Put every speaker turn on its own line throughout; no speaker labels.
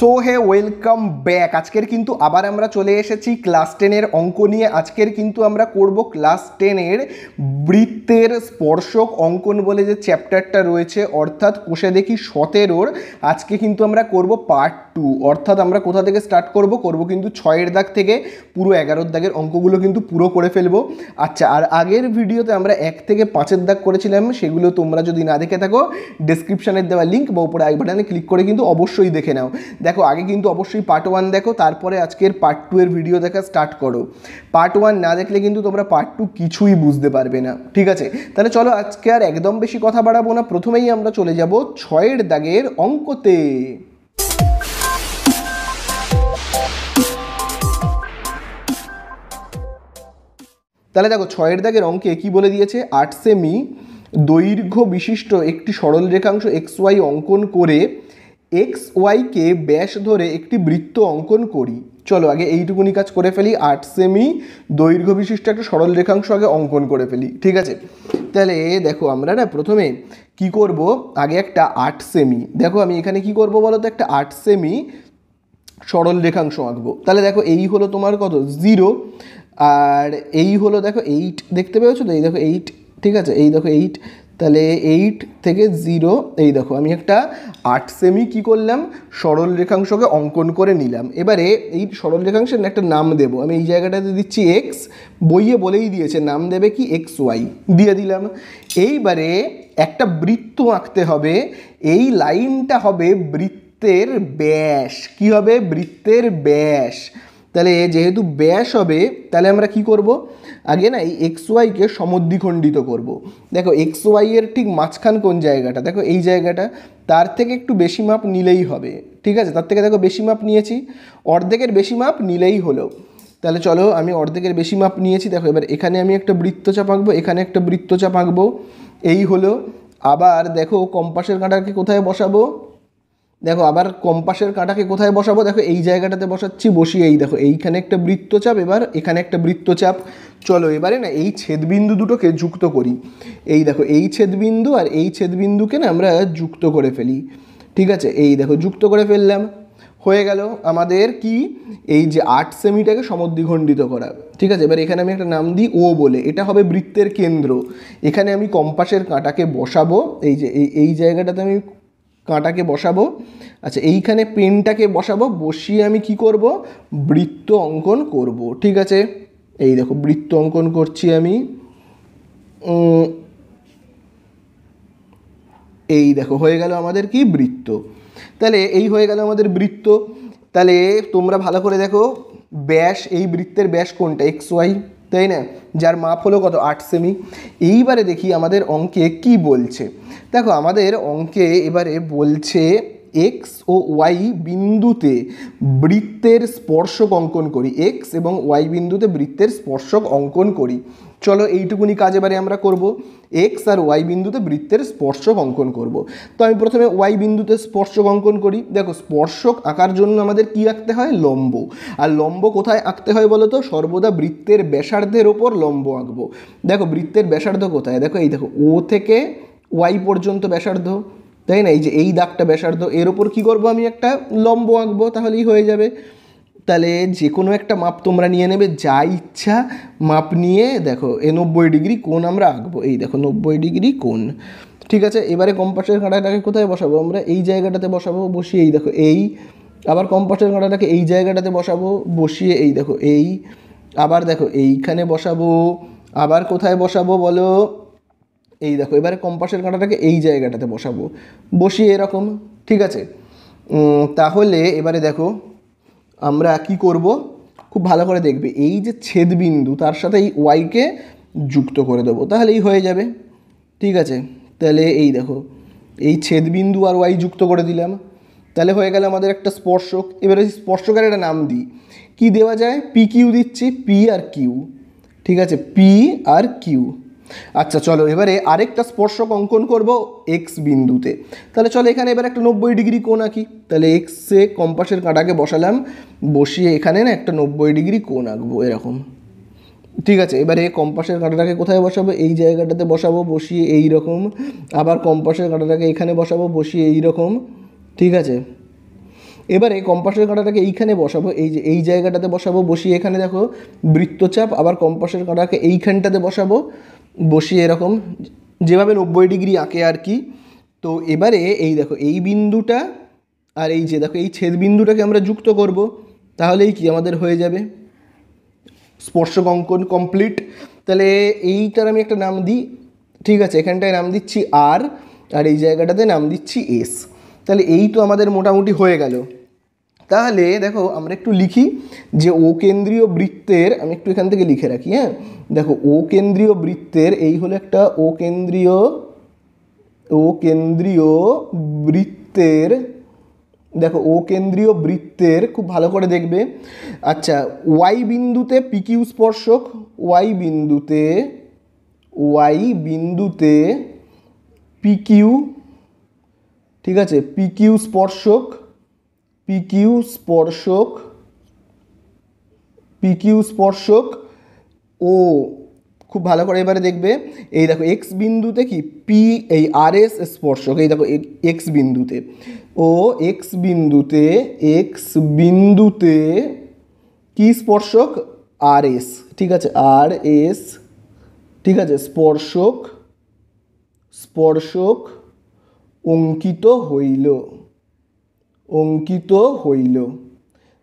So hey welcome back. আজকের কিন্তু আবার আমরা চলে এসেছি ক্লাস 10-এর অঙ্ক নিয়ে। আজকের কিন্তু আমরা করব ক্লাস 10-এর বৃত্তের স্পর্শক অঙ্কন বলে যে চ্যাপ্টারটা রয়েছে, অর্থাৎ কোষে দেখি 17-র। আজকে কিন্তু আমরা করব পার্ট 2, অর্থাৎ আমরা কোথা থেকে স্টার্ট করব কিন্তু 6-এর দাগ থেকে পুরো 11-র দাগের অঙ্কগুলো কিন্তু পুরো করে ফেলবো। আচ্ছা, আর আগের ভিডিওতে আমরা 1 থেকে 5-এর দাগ করেছিলাম, সেগুলো তোমরা যদি না দেখে থাকো ডেসক্রিপশনের দেওয়া লিঙ্ক বা উপরে আই বাটনে ক্লিক করে কিন্তু অবশ্যই দেখে নাও। দেখো আগে কিন্তু অবশ্যই পার্ট 1 দেখো, তারপরে আজকের পার্ট 2 এর ভিডিও দেখা স্টার্ট করো। পার্ট 1 না দেখলে কিন্তু তোমরা পার্ট 2 কিছুই বুঝতে পারবে না, ঠিক আছে? তাহলে চলো আজকে আর একদম বেশি কথা বাড়াবো না, প্রথমেই আমরা চলে যাব 6-এর দাগের অঙ্কতে। তাহলে দেখো 6-এর দাগের অঙ্কে কি বলে দিয়েছে, 8 সেমি দৈর্ঘ্য বিশিষ্ট একটি সরল রেখাংশ XY অঙ্কন করে XYকে ব্যাস ধরে একটি বৃত্ত অঙ্কন করি। চলো আগে এইটুকুনি কাজ করে ফেলি, 8 সেমি দৈর্ঘ্য বিশিষ্ট একটা সরল রেখাংশ আগে অঙ্কন করে ফেলি, ঠিক আছে? তাহলে দেখো আমরা না প্রথমে কি করব, আগে একটা 8 সেমি, দেখো আমি এখানে কি করব বলো তো, একটা 8 সেমি সরল রেখাংশ আঁকবো। তাহলে দেখো এই হলো তোমার কত 0, আর এই হলো দেখো 8, দেখতে পেয়েছো তো, এই দেখো 8, ঠিক আছে? এই দেখো 8, তাহলে 8 থেকে 0, এই দেখো আমি একটা 8 সেমি কী করলাম, সরল রেখাংশকে অঙ্কন করে নিলাম। এবারে এই সরল রেখাংশের একটা নাম দেবো, আমি এই জায়গাটাতে দিচ্ছি x, বইয়ে বলেই দিয়েছে নাম দেবে কি XY, দিয়ে দিলাম। এইবারে একটা বৃত্ত আঁকতে হবে, এই লাইনটা হবে বৃত্তের ব্যাস। কি হবে? বৃত্তের ব্যাস। তাহলে যেহেতু ব্যাস হবে, তাহলে আমরা কি করব, আগে না এই XYকে সমদ্বিখণ্ডিত করব। দেখো XY এর ঠিক মাঝখান কোন জায়গাটা, দেখো এই জায়গাটা, তার থেকে একটু বেশি মাপ নিলেই হবে, ঠিক আছে? তার থেকে দেখো বেশি মাপ নিয়েছি, অর্ধেকের বেশি মাপ নিলেই হলো। তাহলে চলো আমি অর্ধেকের বেশি মাপ নিয়েছি। দেখো এবার এখানে আমি একটা বৃত্তচাপ আঁকবো, এখানে একটা বৃত্তচাপ আঁকবো, এই হলো। আবার দেখো কম্পাসের কাঁটাকে কোথায় বসাবো, দেখো আবার কম্পাসের কাঁটাকে কোথায় বসাবো, দেখো এই জায়গাটাতে বসাচ্ছি, বসিয়ে এই দেখো এইখানে একটা বৃত্তচাপ, এবার এখানে একটা বৃত্তচাপ। চলো এবারে না এই ছেদবিন্দু দুটোকে যুক্ত করি। এই দেখো এই ছেদবিন্দু আর এই ছেদবিন্দুকে না আমরা যুক্ত করে ফেলি, ঠিক আছে? এই দেখো যুক্ত করে ফেললাম, হয়ে গেল আমাদের কি, এই যে 8 সেমিটাকে সমদ্বিখণ্ডিত করা, ঠিক আছে? এবার এখানে আমি একটা নাম দিই O বলে, এটা হবে বৃত্তের কেন্দ্র। এখানে আমি কম্পাসের কাঁটাকে বসাবো, এই যে এই জায়গাটাতে আমি কাঁটাকে বসাবো। আচ্ছা এইখানে পেনটাকে বসাবো, বসিয়ে আমি কি করব, বৃত্ত অঙ্কন করব, ঠিক আছে? এই দেখো বৃত্ত অঙ্কন করছি আমি, এই দেখো হয়ে গেল আমাদের কি, বৃত্ত। তাহলে এই হয়ে গেল আমাদের বৃত্ত। তাহলে তোমরা ভালো করে দেখো, ব্যাস, এই বৃত্তের ব্যাস কোনটা, XY, তাই না? যার মাপ হলো কত, 8 সেমি। এইবারে দেখি আমাদের অঙ্কে কি বলছে। দেখো আমাদের অঙ্কে এবারে বলছে x ও y বিন্দুতে বৃত্তের স্পর্শক অঙ্কন করি, x এবং y বিন্দুতে বৃত্তের স্পর্শক অঙ্কন করি। চলো এইটুকুনি কাজ এবারে আমরা করব, x আর y বিন্দুতে বৃত্তের স্পর্শক অঙ্কন করব। তো আমি প্রথমে y বিন্দুতে স্পর্শক অঙ্কন করি। দেখো স্পর্শক আঁকার জন্য আমাদের কি আঁকতে হয়, লম্ব। আর লম্ব কোথায় আঁকতে হয় বলো তো, সর্বদা বৃত্তের ব্যাসার্ধের ওপর লম্ব আঁকবো। দেখো বৃত্তের ব্যাসার্ধ কোথায়, দেখো এই দেখো O থেকে y পর্যন্ত ব্যাসার্ধ, তাই না? এই যে এই দাগটা ব্যাসার্ধ, এর ওপর কী করবো, আমি একটা লম্ব আঁকবো, তাহলেই হয়ে যাবে। তাহলে যে কোনো একটা মাপ তোমরা নিয়ে নেবে, যা ইচ্ছা মাপ নিয়ে দেখো 90 ডিগ্রি কোণ আমরা আঁকবো, এই দেখো 90 ডিগ্রি কোণ, ঠিক আছে? এবারে কম্পাসের কাঁটাটাকে কোথায় বসাবো, আমরা এই জায়গাটাতে বসাবো, বসিয়ে এই দেখো এই, আবার কম্পাসের কাঁটাটাকে এই জায়গাটাতে বসাবো, বসিয়ে এই দেখো এই, আবার দেখো এইখানে বসাবো, আবার কোথায় বসাবো বলো, এই দেখো এবারে কম্পাসের কাঁটাটাকে এই জায়গাটাতে বসাবো, বসিয়ে এরকম, ঠিক আছে? তাহলে এবারে দেখো আমরা কি করব, খুব ভালো করে দেখবে, এই যে ছেদবিন্দু তার সাথে এই ওয়াইকে যুক্ত করে দেবো, তাহলেই হয়ে যাবে, ঠিক আছে? তাহলে এই দেখো এই ছেদবিন্দু আর ওয়াই যুক্ত করে দিলাম, তাহলে হয়ে গেল আমাদের একটা স্পর্শক। এবারে স্পর্শকের একটা নাম দিই, কি দেওয়া যায়, PQ দিচ্ছি, P আর Q, ঠিক আছে? P আর Q। আচ্ছা চলো এবারে আরেকটা স্পর্শক অঙ্কন করব x বিন্দুতে। তাহলে চলো এখানে এবার একটা 90 ডিগ্রি কোণ আঁকি। তাহলে এক্সে কম্পাসের কাঁটাকে বসালাম, বসিয়ে এখানে না একটা 90 ডিগ্রি কোণ আঁকবো এরকম, ঠিক আছে? এবারে কম্পাসের কাঁটাটাকে কোথায় বসাবো, এই জায়গাটাতে বসাবো, বসিয়ে এই রকম, আবার কম্পাসের কাঁটাটাকে এখানে বসাবো, বসিয়ে এই রকম, ঠিক আছে? এবারে কম্পাসের কাঁটাটাকে এইখানে বসাবো, এই যে এই জায়গাটাতে বসাবো, বসিয়ে এখানে দেখো বৃত্তচাপ, আবার কম্পাসের কাঁটাকে এইখানটাতে বসাবো, বসিয়ে এরকম যেভাবে 90 ডিগ্রি আঁকে আর কি। তো এবারে এই দেখো এই বিন্দুটা আর এই যে দেখো এই ছেদ বিন্দুটাকে আমরা যুক্ত করব, তাহলেই কি আমাদের হয়ে যাবে স্পর্শক অঙ্কন কমপ্লিট। তাহলে এইটার আমি একটা নাম দিই, ঠিক আছে, এখানটায় নাম দিচ্ছি আর, আর এই জায়গাটাতে নাম দিচ্ছি এস। তাহলে এই তো আমাদের মোটামুটি হয়ে গেল। তাহলে দেখো আমরা একটু লিখি যে ও কেন্দ্রীয় বৃত্তের, আমি একটু এখান থেকে লিখে রাখি, হ্যাঁ, দেখো ও কেন্দ্রীয় বৃত্তের, এই হলো একটা ও কেন্দ্রীয় বৃত্তের, দেখো ও কেন্দ্রীয় বৃত্তের, খুব ভালো করে দেখবে। আচ্ছা, ওয়াই বিন্দুতে পিকিউ স্পর্শক, ওয়াই বিন্দুতে পিকিউ, ঠিক আছে, পিকিউ স্পর্শক ও, খুব ভালো করে এবারে দেখবে, এই দেখো এক্স বিন্দুতে কি পি, এই আর এস স্পর্শক, এই দেখো এক্স বিন্দুতে, ও এক্স বিন্দুতে কি স্পর্শক, আর এস, ঠিক আছে, আর এস, ঠিক আছে, স্পর্শক অঙ্কিত হইল।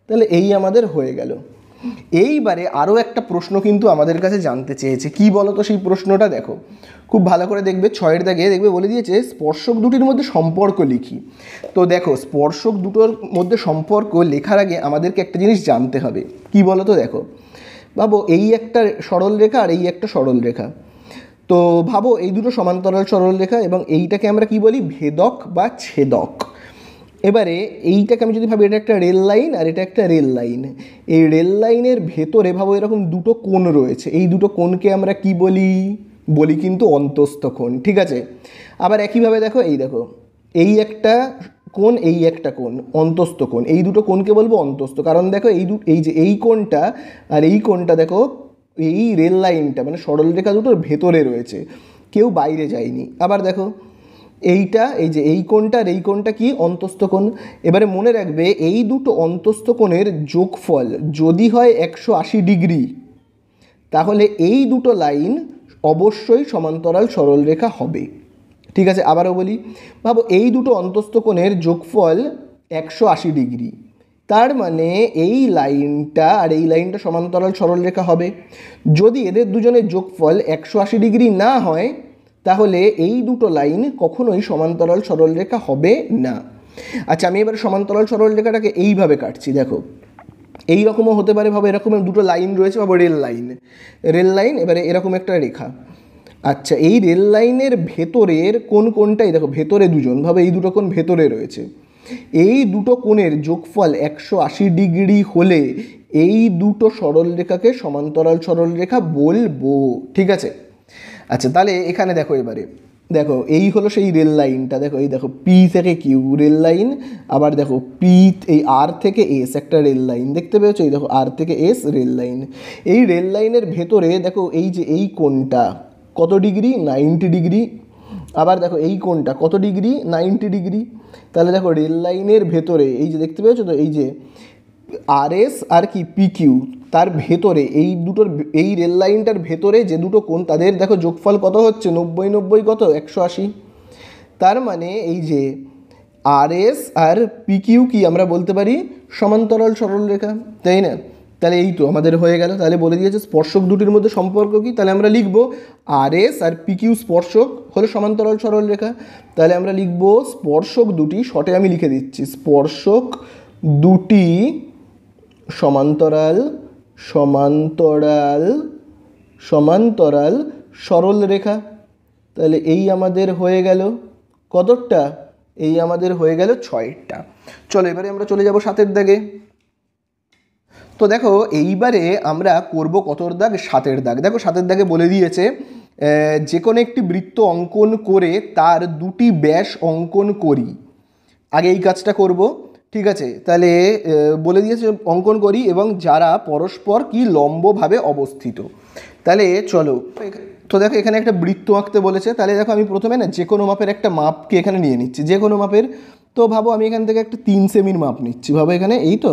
তাহলে এই আমাদের হয়ে গেল। এইবারে আরও একটা প্রশ্ন কিন্তু আমাদের কাছে জানতে চেয়েছে, কি বলো তো সেই প্রশ্নটা, দেখো খুব ভালো করে দেখবে, 6 দাগে দেখবে বলে দিয়েছে স্পর্শক দুটির মধ্যে সম্পর্ক লিখি। তো দেখো স্পর্শক দুটোর মধ্যে সম্পর্ক লেখার আগে আমাদেরকে একটা জিনিস জানতে হবে, কি বলো তো, দেখো ভাবো এই একটা সরল রেখা আর এই একটা সরল রেখা, তো ভাবো এই দুটো সমান্তরাল সরল রেখা, এবং এইটাকে আমরা কি বলি, ভেদক বা ছেদক। এবারে এইটাকে আমি যদি ভাবি এটা একটা রেল লাইন আর এটা একটা রেল লাইন, এই রেল লাইনের ভেতরে ভাবো এরকম দুটো কোণ রয়েছে, এই দুটো কোণকে আমরা কি বলি কিন্তু অন্তস্থ কোণ, ঠিক আছে। আবার একইভাবে দেখো এই দেখো এই একটা কোণ, এই একটা কোণ, অন্তস্থ কোণ, এই দুটো কোণকে বলবো অন্তস্থ, কারণ দেখো এই যে এই কোণটা আর এই কোণটা দেখো এই রেল লাইনটা মানে সরলরেখা দুটোর ভেতরে রয়েছে, কেউ বাইরে যায়নি। আবার দেখো এইটা, এই যে এই কোণটা আর এই কোণটা কি অন্তস্থ কোণ। এবারে মনে রাখবে এই দুটো অন্তস্থ কোণের যোগফল যদি হয় 180 ডিগ্রি, তাহলে এই দুটো লাইন অবশ্যই সমান্তরাল সরলরেখা হবে, ঠিক আছে। আবারও বলি, ভাবো এই দুটো অন্তস্থ কোণের যোগফল 180 ডিগ্রি, তার মানে এই লাইনটা আর এই লাইনটা সমান্তরাল সরলরেখা হবে। যদি এদের দুজনের যোগফল 180 ডিগ্রি না হয়, তাহলে এই দুটো লাইন কখনোই সমান্তরাল সরলরেখা হবে না। আচ্ছা, আমি এবার সমান্তরাল সরলরেখাটাকে এইভাবে কাটছি, দেখো এই রকমও হতে পারে, ভাবে এরকম দুটো লাইন রয়েছে, ভাবো রেল লাইন, এবারে এরকম একটা রেখা। আচ্ছা, এই রেল লাইনের ভেতরের কোনটাই দেখো ভেতরে দুজন, ভাবে এই দুটো কোণ ভেতরে রয়েছে, এই দুটো কোণের যোগফল 180 ডিগ্রি হলে এই দুটো সরলরেখাকে সমান্তরাল সরলরেখা বলবো, ঠিক আছে। আচ্ছা, তাহলে এখানে দেখো এবারে দেখো এই হলো সেই রেল লাইনটা, দেখো এই দেখো পি থেকে কিউ রেল লাইন, আবার দেখো পি এই আর থেকে এস একটা রেল লাইন দেখতে পেয়েছো, এই দেখো আর থেকে এস রেল লাইন। এই রেল লাইনের ভেতরে দেখো এই যে এই কোণটা কত ডিগ্রি, 90 ডিগ্রি। আবার দেখো এই কোণটা কত ডিগ্রি, 90 ডিগ্রি। তাহলে দেখো রেল লাইনের ভেতরে এই যে দেখতে পেয়েছো তো, এই যে আর এস আর কি পি কিউ, তার ভেতরে এই দুটোর, এই রেল লাইনটার ভেতরে যে দুটো কোণ তাদের দেখো যোগফল কত হচ্ছে, 90 কত 180। তার মানে এই যে আর এস আর পি কিউ কি আমরা বলতে পারি সমান্তরাল সরলরেখা, তাই না। তাহলে এই তো আমাদের হয়ে গেল। তাহলে বলে দিয়েছে স্পর্শক দুটির মধ্যে সম্পর্ক কি, তাহলে আমরা লিখব আর এস আর পি কিউ স্পর্শক হলো সমান্তরাল সরলরেখা। তাহলে আমরা লিখব স্পর্শক দুটি, শর্টে আমি লিখে দিচ্ছি, স্পর্শক দুটি সমান্তরাল সরল রেখা। তাহলে এই আমাদের হয়ে গেল কতটা, এই আমাদের হয়ে গেল 6টা। চলো এবারে আমরা চলে যাব 7 দাগে। তো দেখো এইবারে আমরা করব কতর দাগ, 7 দাগ। দেখো 7 দাগে বলে দিয়েছে যে কোনো একটি বৃত্ত অঙ্কন করে তার দুটি ব্যাস অঙ্কন করি। আগে এই কাজটা করব, ঠিক আছে। তাহলে বলে দিয়েছে অঙ্কন করি এবং যারা পরস্পর কি লম্বভাবে অবস্থিত। তাহলে চলো, তো দেখো এখানে একটা বৃত্ত আঁকতে বলেছে। তাহলে দেখো আমি প্রথমে না যে কোনো মাপের একটা মাপকে এখানে নিয়ে নিচ্ছি, যে কোনো মাপের। তো ভাবো আমি এখান থেকে একটা 3 সেমির মাপ নিচ্ছি, ভাবো এখানে এই তো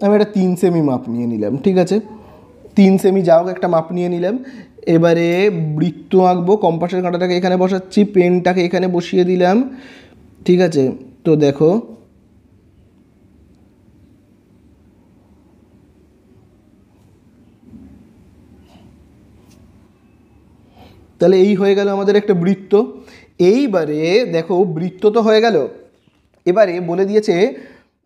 আমি একটা 3 সেমি মাপ নিয়ে নিলাম, ঠিক আছে 3 সেমি যাও একটা মাপ নিয়ে নিলাম। এবারে বৃত্ত আঁকবো, কম্পাসের কাঁটাটাকে এখানে বসাচ্ছি, পেনটাকে এখানে বসিয়ে দিলাম, ঠিক আছে। তো দেখো তাহলে এই হয়ে গেল আমাদের একটা বৃত্ত। এইবারে দেখো বৃত্ত তো হয়ে গেল, এবারে বলে দিয়েছে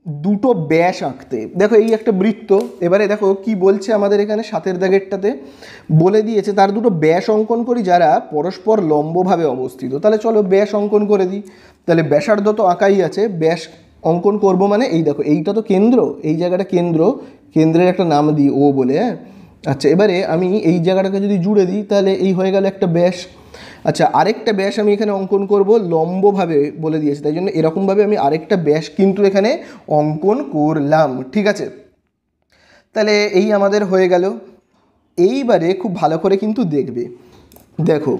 দুটো ব্যাস আঁকতে। দেখো এই একটা বৃত্ত, এবারে দেখো কি বলছে আমাদের এখানে 7 দাগেরটাতে বলে দিয়েছে তার দুটো ব্যাস অঙ্কন করি যারা পরস্পর লম্বভাবে অবস্থিত। তাহলে চলো ব্যাস অঙ্কন করে দিই। তাহলে ব্যাসার্ধ তো আঁকাই আছে, ব্যাস অঙ্কন করব মানে এই দেখো এইটা তো কেন্দ্র, এই জায়গাটা কেন্দ্র, কেন্দ্রের একটা নাম দিই ও বলে, হ্যাঁ আচ্ছা। এবারে আমি এই জায়গাটাকে যদি জুড়ে দিই তাহলে এই হয়ে গেল একটা ব্যাস। আচ্ছা আরেকটা ব্যাস আমি এখানে অঙ্কন করব লম্বভাবে বলে দিয়েছে, তাই জন্য এরকমভাবে আমি আরেকটা ব্যাস কিন্তু এখানে অঙ্কন করলাম, ঠিক আছে। তাহলে এই আমাদের হয়ে গেল। এইবারে খুব ভালো করে কিন্তু দেখবে, দেখো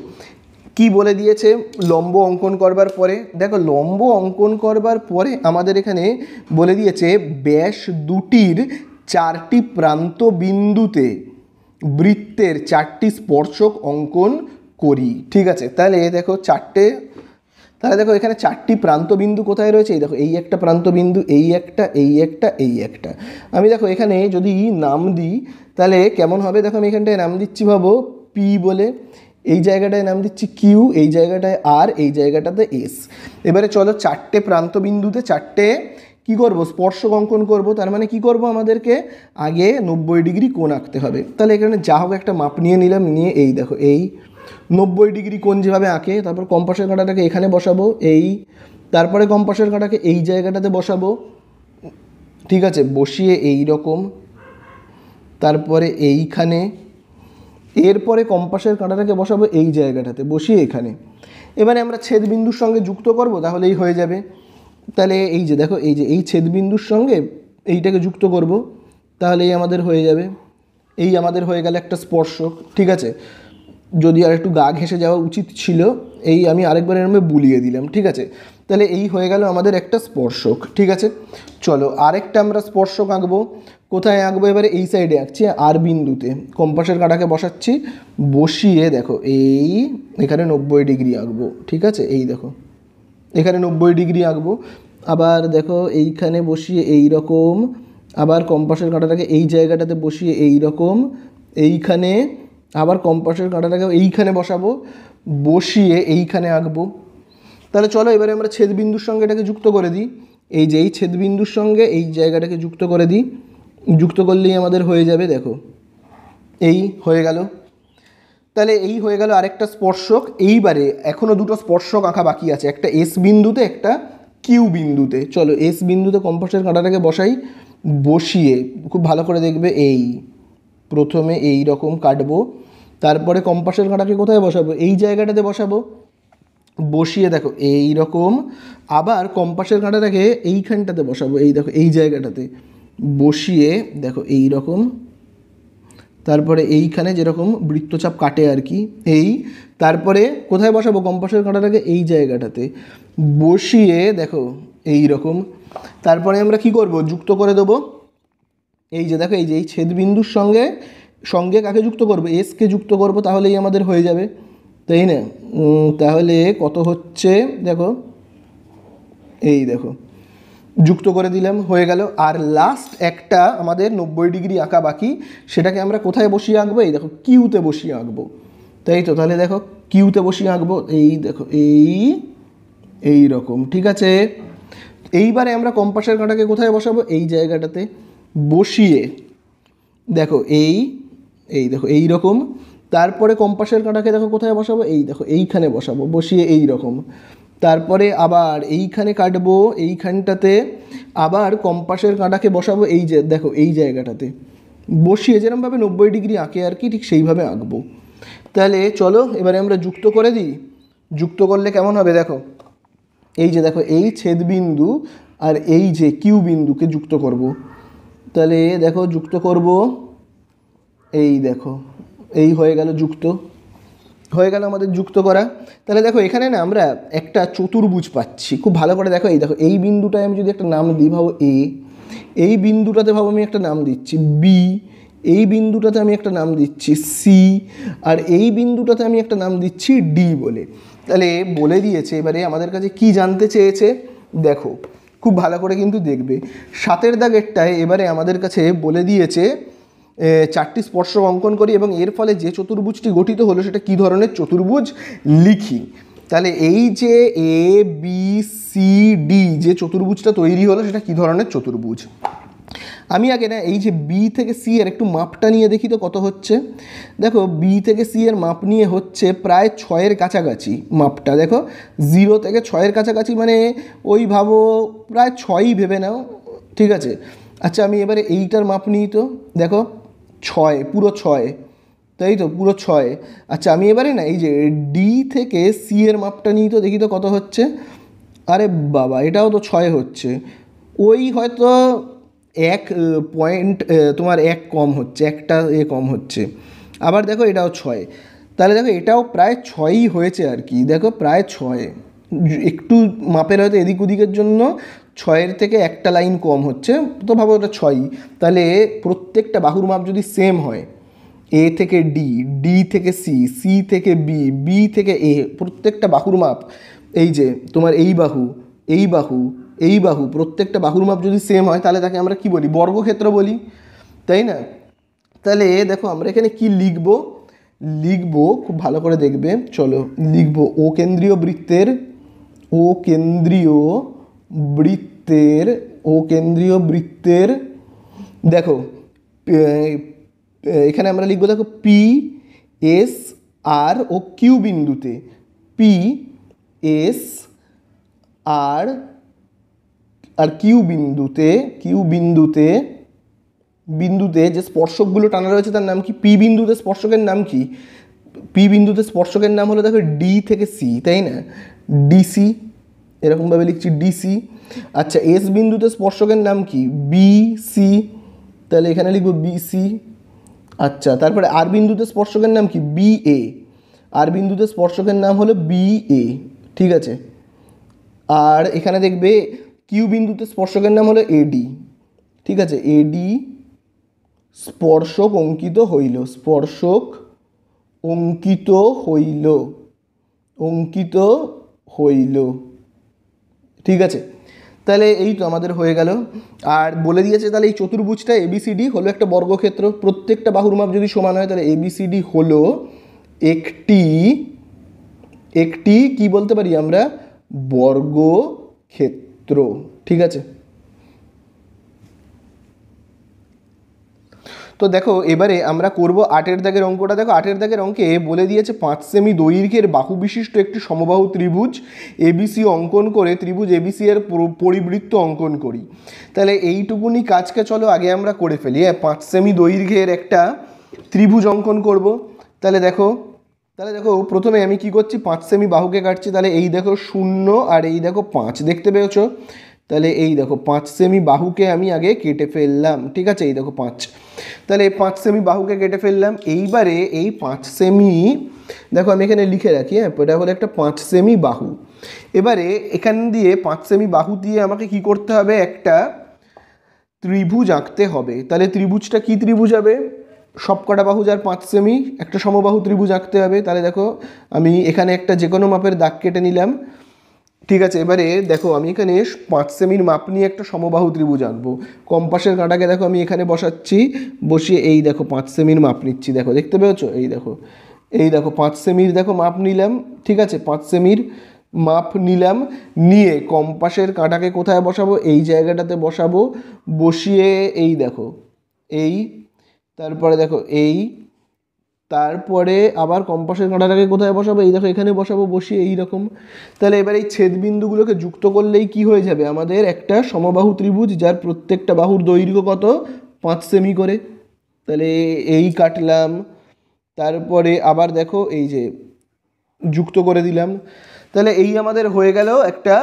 কি বলে দিয়েছে লম্ব অঙ্কন করবার পরে। দেখো লম্ব অঙ্কন করবার পরে আমাদের এখানে বলে দিয়েছে ব্যাস দুটির 4টি প্রান্ত বিন্দুতে বৃত্তের 4টি স্পর্শক অঙ্কন করি, ঠিক আছে। তাহলে দেখো তাহলে দেখো এখানে 4টি প্রান্ত বিন্দু কোথায় রয়েছে, এই দেখো এই একটা প্রান্ত বিন্দু, এই একটা, এই একটা, এই একটা। আমি দেখো এখানে যদি নাম দিই তাহলে কেমন হবে, দেখো আমি এখানটায় নাম দিচ্ছি ভাবো পি বলে, এই জায়গাটায় নাম দিচ্ছি কিউ, এই জায়গাটায় আর, এই জায়গাটাতে এস। এবারে চলো 4টে প্রান্ত বিন্দুতে 4টে কী করবো স্পর্শক অঙ্কন করব। তার মানে কি করব, আমাদেরকে আগে 90 ডিগ্রি কোণ আঁকতে হবে। তাহলে এখানে যা হোক একটা মাপ নিয়ে নিলাম, নিয়ে এই দেখো এই 90 ডিগ্রি কোণ যেভাবে আঁকে, তারপর কম্পাসের কাঁটাটাকে এখানে বসাবো এই, তারপরে কম্পাসের কাঁটাকে এই জায়গাটাতে বসাবো, ঠিক আছে, বসিয়ে এই রকম, তারপরে এইখানে, এরপরে কম্পাসের কাঁটাটাকে বসাবো এই জায়গাটাতে বসিয়ে এখানে। এবারে আমরা ছেদবিন্দুর সঙ্গে যুক্ত করব, তাহলেই হয়ে যাবে। তাহলে এই যে দেখো এই যে এই ছেদবিন্দুর সঙ্গে এইটাকে যুক্ত করব, তাহলেই আমাদের হয়ে যাবে। এই আমাদের হয়ে গেল একটা স্পর্শক, ঠিক আছে। যদি আর একটু গা ঘেঁষে যাওয়া উচিত ছিল, এই আমি আরেকবার এরমে বুলিয়ে দিলাম, ঠিক আছে। তাহলে এই হয়ে গেল আমাদের একটা স্পর্শক, ঠিক আছে। চলো আরেকটা আমরা স্পর্শক আঁকবো। কোথায় আঁকবো, এবারে এই সাইডে আঁকছি আর বিন্দুতে, কম্পাসের কাঁটাকে বসাচ্ছি, বসিয়ে দেখো এই এখানে 90 ডিগ্রি আঁকবো, ঠিক আছে। এই দেখো এখানে 90 ডিগ্রি আঁকবো, আবার দেখো এইখানে বসিয়ে এই রকম, আবার কম্পাসের কাঁটাটাকে এই জায়গাটাতে বসিয়ে এই রকম, এইখানে আবার কম্পাসের কাঁটাটাকে এইখানে বসাবো, বসিয়ে এইখানে আঁকবো। তাহলে চলো এবারে আমরা ছেদবিন্দুর সঙ্গে এটাকে যুক্ত করে দিই। এই যে এই ছেদবিন্দুর সঙ্গে এই জায়গাটাকে যুক্ত করে দিই, যুক্ত করলেই আমাদের হয়ে যাবে, দেখো এই হয়ে গেল। তাহলে এই হয়ে গেল আরেকটা স্পর্শক। এইবারে এখনও দুটো স্পর্শক আঁকা বাকি আছে, একটা এস বিন্দুতে, একটা কিউ বিন্দুতে। চলো এস বিন্দুতে কম্পাসের কাঁটাটাকে বসাই, বসিয়ে খুব ভালো করে দেখবে এই প্রথমে এই রকম কাটবো, তারপরে কম্পাসের কাঁটাকে কোথায় বসাবো, এই জায়গাটাতে বসাবো, বসিয়ে দেখো এই রকম, আবার কম্পাসের কাঁটাটাকে এইখানটাতে বসাবো, এই দেখো এই জায়গাটাতে বসিয়ে দেখো এই রকম, তারপরে এইখানে যেরকম বৃত্তচাপ কাটে আর কি এই, তারপরে কোথায় বসাবো কম্পাসের কাঁটাটাকে এই জায়গাটাতে বসিয়ে দেখো এই রকম। তারপরে আমরা কি করব, যুক্ত করে দেবো। এই যে দেখো এই যে এই ছেদবিন্দুর সঙ্গে সঙ্গে কাকে যুক্ত করব, এসকে যুক্ত করব, তাহলেই আমাদের হয়ে যাবে, তাই না। তাহলে কত হচ্ছে দেখো, এই দেখো যুক্ত করে দিলাম, হয়ে গেল। আর লাস্ট একটা আমাদের 90 ডিগ্রি আঁকা বাকি, সেটাকে আমরা কোথায় বসিয়ে আঁকবো, এই দেখো কিউতে বসিয়ে আঁকবো, তাই তো। তাহলে দেখো কিউতে বসিয়ে আঁকবো, এই দেখো এই রকম, ঠিক আছে। এইবারে আমরা কম্পাসের কাঁটাকে কোথায় বসাবো, এই জায়গাটাতে বসিয়ে দেখো এই দেখো এই রকম, তারপরে কম্পাসের কাঁটাকে দেখো কোথায় বসাবো, এই দেখো এইখানে বসাবো, বসিয়ে এই রকম, তারপরে আবার এইখানে কাটবো এইখানটাতে, আবার কম্পাসের কাঁটাকে বসাবো এই যে দেখো এই জায়গাটাতে বসিয়ে, যেরকমভাবে 90 ডিগ্রি আঁকে আর কি, ঠিক সেইভাবে আঁকবো। তাহলে চলো এবারে আমরা যুক্ত করে দিই। যুক্ত করলে কেমন হবে দেখো, এই যে দেখো এই ছেদবিন্দু আর এই যে কিউ বিন্দুকে যুক্ত করব। তাহলে দেখো যুক্ত করব, এই দেখো এই হয়ে গেল যুক্ত। হয়ে গেল আমাদের যুক্ত করা। তাহলে দেখো এখানে না আমরা একটা চতুর্ভুজ পাচ্ছি, খুব ভালো করে দেখো। এই দেখো এই বিন্দুটায় আমি যদি একটা নাম দিই, ভাবো এ, এই বিন্দুটাতে ভাবো আমি একটা নাম দিচ্ছি বি, এই বিন্দুটাতে আমি একটা নাম দিচ্ছি সি, আর এই বিন্দুটাতে আমি একটা নাম দিচ্ছি ডি বলে। তাহলে বলে দিয়েছে এবারে আমাদের কাছে কি জানতে চেয়েছে, দেখো খুব ভালো করে কিন্তু দেখবে। 7 দাগেরটায় এবারে আমাদের কাছে বলে দিয়েছে 4টি স্পর্শক অঙ্কন করি এবং এর ফলে যে চতুর্ভুজটি গঠিত হলো সেটা কী ধরনের চতুর্ভুজ লিখি। তাহলে এই যে এ বি সি ডি যে চতুর্ভুজটা তৈরি হলো সেটা কী ধরনের চতুর্ভুজ। আমি আগে না এই যে বি থেকে সি এর একটু মাপটা নিয়ে দেখি তো কত হচ্ছে। দেখো বি থেকে সি এর মাপ নিয়ে হচ্ছে প্রায় 6-এর কাছাকাছি মাপটা। দেখো 0 থেকে 6-এর কাছাকাছি, মানে ওই ভাবো প্রায় 6ই ভেবে নাও, ঠিক আছে। আচ্ছা আমি এবারে এইটার মাপ নিই তো, দেখো 6, পুরো 6, তাই তো পুরো 6। আচ্ছা আমি এবারে না এই যে ডি থেকে সি এর মাপটা নিই তো, দেখি তো কত হচ্ছে। আরে বাবা, এটাও তো 6 হচ্ছে, ওই হয়তো 1 পয়েন্ট তোমার 1 কম হচ্ছে, একটা কম হচ্ছে। আবার দেখো এটাও 6, তাহলে দেখো এটাও প্রায় 6ই হয়েছে আর কি। দেখো প্রায় 6, একটু মাপের হয়তো এদিক ওদিকের জন্য 6-এর থেকে একটা লাইন কম হচ্ছে, তো ভাবো ওটা 6ই। তাহলে প্রত্যেকটা বাহুর মাপ যদি সেম হয়, এ থেকে ডি, ডি থেকে সি, সি থেকে বি, বি থেকে এ, প্রত্যেকটা বাহুর মাপ এই যে তোমার এই বাহু, এই বাহু, এই বাহু, প্রত্যেকটা বাহুর মাপ যদি সেম হয় তাহলে তাকে আমরা কি বলি, বর্গক্ষেত্র বলি, তাই না। তাহলে দেখো আমরা এখানে কি লিখব, লিখব খুব ভালো করে দেখবে, চলো লিখব ও কেন্দ্রীয় বৃত্তের, ও কেন্দ্রীয় বৃত্তের, ও কেন্দ্রীয় বৃত্তের, দেখো এখানে আমরা লিখবো দেখো পি এস আর ও কিউ বিন্দুতে, পি এস আর আর কিউ বিন্দুতে, কিউ বিন্দুতে, বিন্দুতে যে স্পর্শকগুলো টানা রয়েছে তার নাম কি, পি বিন্দুতে স্পর্শকের নাম কি, পি বিন্দুতে স্পর্শকের নাম হলো দেখো ডি থেকে সি, তাই না, ডিসি, এরকমভাবে লিখছি ডিসি। আচ্ছা এস বিন্দুতে স্পর্শকের নাম কি, বিসি, তাহলে এখানে লিখবো বিসি। আচ্ছা তারপরে আর বিন্দুতে স্পর্শকের নাম কি, বিএ, আর বিন্দুতে স্পর্শকের নাম হলো বিএ, ঠিক আছে। আর এখানে দেখবে কিউ বিন্দুতে স্পর্শকের নাম হলো এডি, ঠিক আছে, এডি, স্পর্শক অঙ্কিত হইল, স্পর্শক অঙ্কিত হইল, অঙ্কিত হইল, ঠিক আছে। তাহলে এই তো আমাদের হয়ে গেল। আর বলে দিয়েছে তাহলে এই চতুর্ভুজটা এবিসিডি হলো একটা বর্গক্ষেত্র, প্রত্যেকটা বাহুর মাপ যদি সমান হয় তাহলে এবিসিডি হলো একটি, একটি কি বলতে পারি আমরা, বর্গক্ষেত্র, ঠিক আছে। তো দেখো এবারে আমরা করব 8-এর দাগের অঙ্কটা। দেখো 8-এর দাগের অঙ্কে বলে দিয়েছে 5 সেমি দৈর্ঘ্যের বাহু বিশিষ্ট একটি সমবাহু ত্রিভুজ এবিসি অঙ্কন করে ত্রিভুজ এবিসি এর পরিবৃত্ত অঙ্কন করি। তাহলে এইটুকুনি কাজকে চলো আগে আমরা করে ফেলি। 5 সেমি দৈর্ঘ্যের একটা ত্রিভুজ অঙ্কন করব। তাহলে দেখো প্রথমে আমি কি করছি, 5 সেমি বাহুকে কাটছি। তাহলে এই দেখো 0 আর এই দেখো 5, দেখতে পেয়েছো। তাহলে এই দেখো 5 সেমি বাহুকে আমি আগে কেটে ফেললাম, ঠিক আছে, এই দেখো 5। তাহলে এই 5 সেমি বাহুকে কেটে ফেললাম। এইবারে এই 5 সেমি, দেখো আমি এখানে লিখে রাখি, এটা হলো একটা 5 সেমি বাহু। এবারে এখান দিয়ে 5 সেমি বাহু দিয়ে আমাকে কি করতে হবে, একটা ত্রিভুজ আঁকতে হবে। তাহলে ত্রিভুজটা কি ত্রিভুজ হবে, সবকটা বাহু যার 5 সেমি, একটা সমবাহু ত্রিভুজ আঁকতে হবে। তাহলে দেখো আমি এখানে একটা যে কোনো মাপের দাগ কেটে নিলাম, ঠিক আছে। এবারে দেখো আমি এখানে 5 সেমির মাপ নিয়ে একটা সমবাহু ত্রিভুজ আঁকবো। কম্পাসের কাঁটাকে দেখো আমি এখানে বসাচ্ছি, বসিয়ে এই দেখো 5 সেমির মাপ নিচ্ছি, দেখো দেখতে পেয়েছো, এই দেখো, এই দেখো 5 সেমির দেখো মাপ নিলাম, ঠিক আছে, 5 সেমির মাপ নিলাম, নিয়ে কম্পাসের কাঁটাকে কোথায় বসাবো, এই জায়গাটাতে বসাবো, বসিয়ে এই দেখো এই, তারপরে দেখো এই, তারপরে আবার কম্পাসের কাঁটাটাকে কোথায় বসাবো, এই দেখো এখানে বসাবো, বসিয়ে এই রকম। তাহলে এবার এই ছেদবিন্দুগুলোকে যুক্ত করলেই কি হয়ে যাবে, আমাদের একটা সমবাহু ত্রিভুজ যার প্রত্যেকটা বাহুর দৈর্ঘ্য কত, 5 সেমি করে। তাহলে এই কাটলাম, তারপরে আবার দেখো এই যে যুক্ত করে দিলাম। তাহলে এই আমাদের হয়ে গেল একটা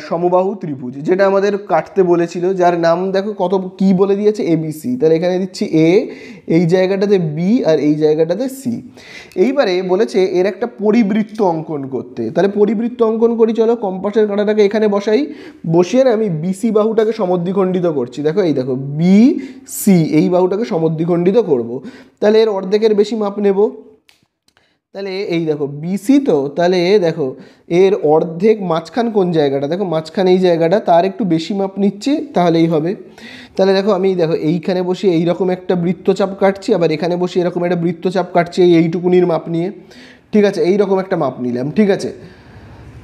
সমবাহু ত্রিভুজ, যেটা আমাদের কাটতে বলেছিল, যার নাম দেখো কত কি বলে দিয়েছে, এবিসি। তাহলে এখানে দিচ্ছি এ, এই জায়গাটাতে বি, আর এই জায়গাটাতে সি। এইবারে বলেছে এর একটা পরিবৃত্ত অঙ্কন করতে। তাহলে পরিবৃত্ত অঙ্কন করি, চলো কম্পাসের কাঁটাটাকে এখানে বসাই, বসিয়ে না আমি বিসি বাহুটাকে সমদ্বিখণ্ডিত করছি। দেখো এই দেখো বি সি, এই বাহুটাকে সমদ্বিখণ্ডিত করব। তাহলে এর অর্ধেকের বেশি মাপ নেব। তাহলে এই দেখো বিসি, তো তাহলে দেখো এর অর্ধেক মাঝখান কোন জায়গাটা, দেখো মাঝখান এই জায়গাটা, তার একটু বেশি মাপ নিচ্ছে, তাহলেই হবে। তাহলে দেখো আমি দেখো এইখানে বসে এইরকম একটা বৃত্তচাপ কাটছি, আবার এখানে বসে এরকম একটা বৃত্তচাপ কাটছি এইটুকুনির মাপ নিয়ে। ঠিক আছে, এইরকম একটা মাপ নিলাম। ঠিক আছে,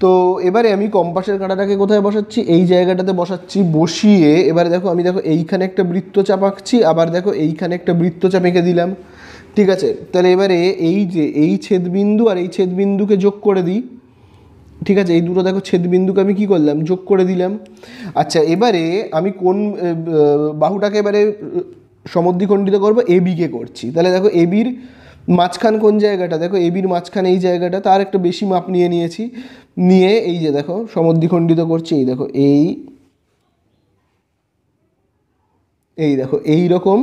তো এবারে আমি কম্পাসের কাঁটাটাকে কোথায় বসাচ্ছি, এই জায়গাটাতে বসাচ্ছি। বসিয়ে এবারে দেখো আমি দেখো এইখানে একটা বৃত্তচাপ আঁকছি, আবার দেখো এইখানে একটা বৃত্তচাপ এঁকে দিলাম। ঠিক আছে, তাহলে এবারে এই যে এই ছেদবিন্দু আর এই ছেদবিন্দুকে যোগ করে দিই। ঠিক আছে, এই দুটো দেখো ছেদবিন্দুকে আমি কি করলাম, যোগ করে দিলাম। আচ্ছা, এবারে আমি কোন বাহুটাকে এবারে সমদ্বিখণ্ডিত করবো, এবিকে করছি। তাহলে দেখো এবির মাঝখান কোন জায়গাটা, দেখো এবির মাঝখান এই জায়গাটা, তার একটা বেশি মাপ নিয়ে নিয়েছি। নিয়ে এই যে দেখো সমদ্বিখণ্ডিত করছি, এই দেখো এই দেখো এই রকম।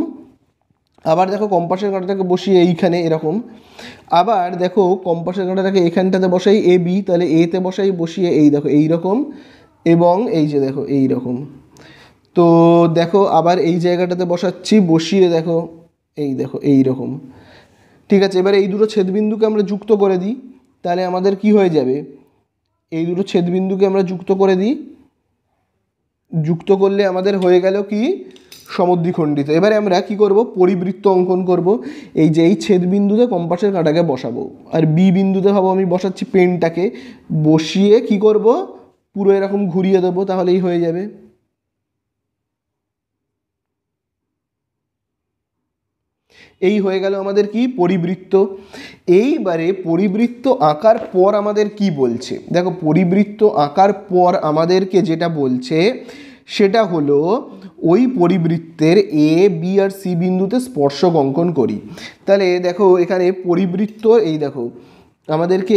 আবার দেখো কম্পাসের কাঁটাটাকে বসিয়ে এইখানে এরকম। আবার দেখো কম্পাসের কাঁটাটাকে এখানটাতে বসাই এ বি, তাহলে এতে বসাই, বসিয়ে এই দেখো এই রকম, এবং এই যে দেখো এই রকম। তো দেখো আবার এই জায়গাটাতে বসাচ্ছি, বসিয়ে দেখো এই দেখো এই রকম। ঠিক আছে, এবারে এই দুটো ছেদবিন্দুকে আমরা যুক্ত করে দিই। তাহলে আমাদের কি হয়ে যাবে, এই দুটো ছেদবিন্দুকে আমরা যুক্ত করে দিই। যুক্ত করলে আমাদের হয়ে গেল কি, সমদ্বিখণ্ডিত। এবারে আমরা কি করব, পরিবৃত্ত অঙ্কন করব। এই যে এই ছেদবিন্দুতে কম্পাসের কাঁটাকে বসাবো, আর বি বিন্দুতে ভাবো আমি বসাচ্ছি পেনটাকে, বসিয়ে কি করব, পুরো এরকম ঘুরিয়ে দেবো, তাহলেই হয়ে যাবে। এই হয়ে গেল আমাদের কি, পরিবৃত্ত। এইবারে পরিবৃত্ত আঁকার পর আমাদের কি বলছে, দেখো পরিবৃত্ত আঁকার পর আমাদেরকে যেটা বলছে সেটা হলো ওই পরিবৃত্তের এ বি আর সি বিন্দুতে স্পর্শক অঙ্কন করি। তাহলে দেখো এখানে পরিবৃত্ত, এই দেখো আমাদেরকে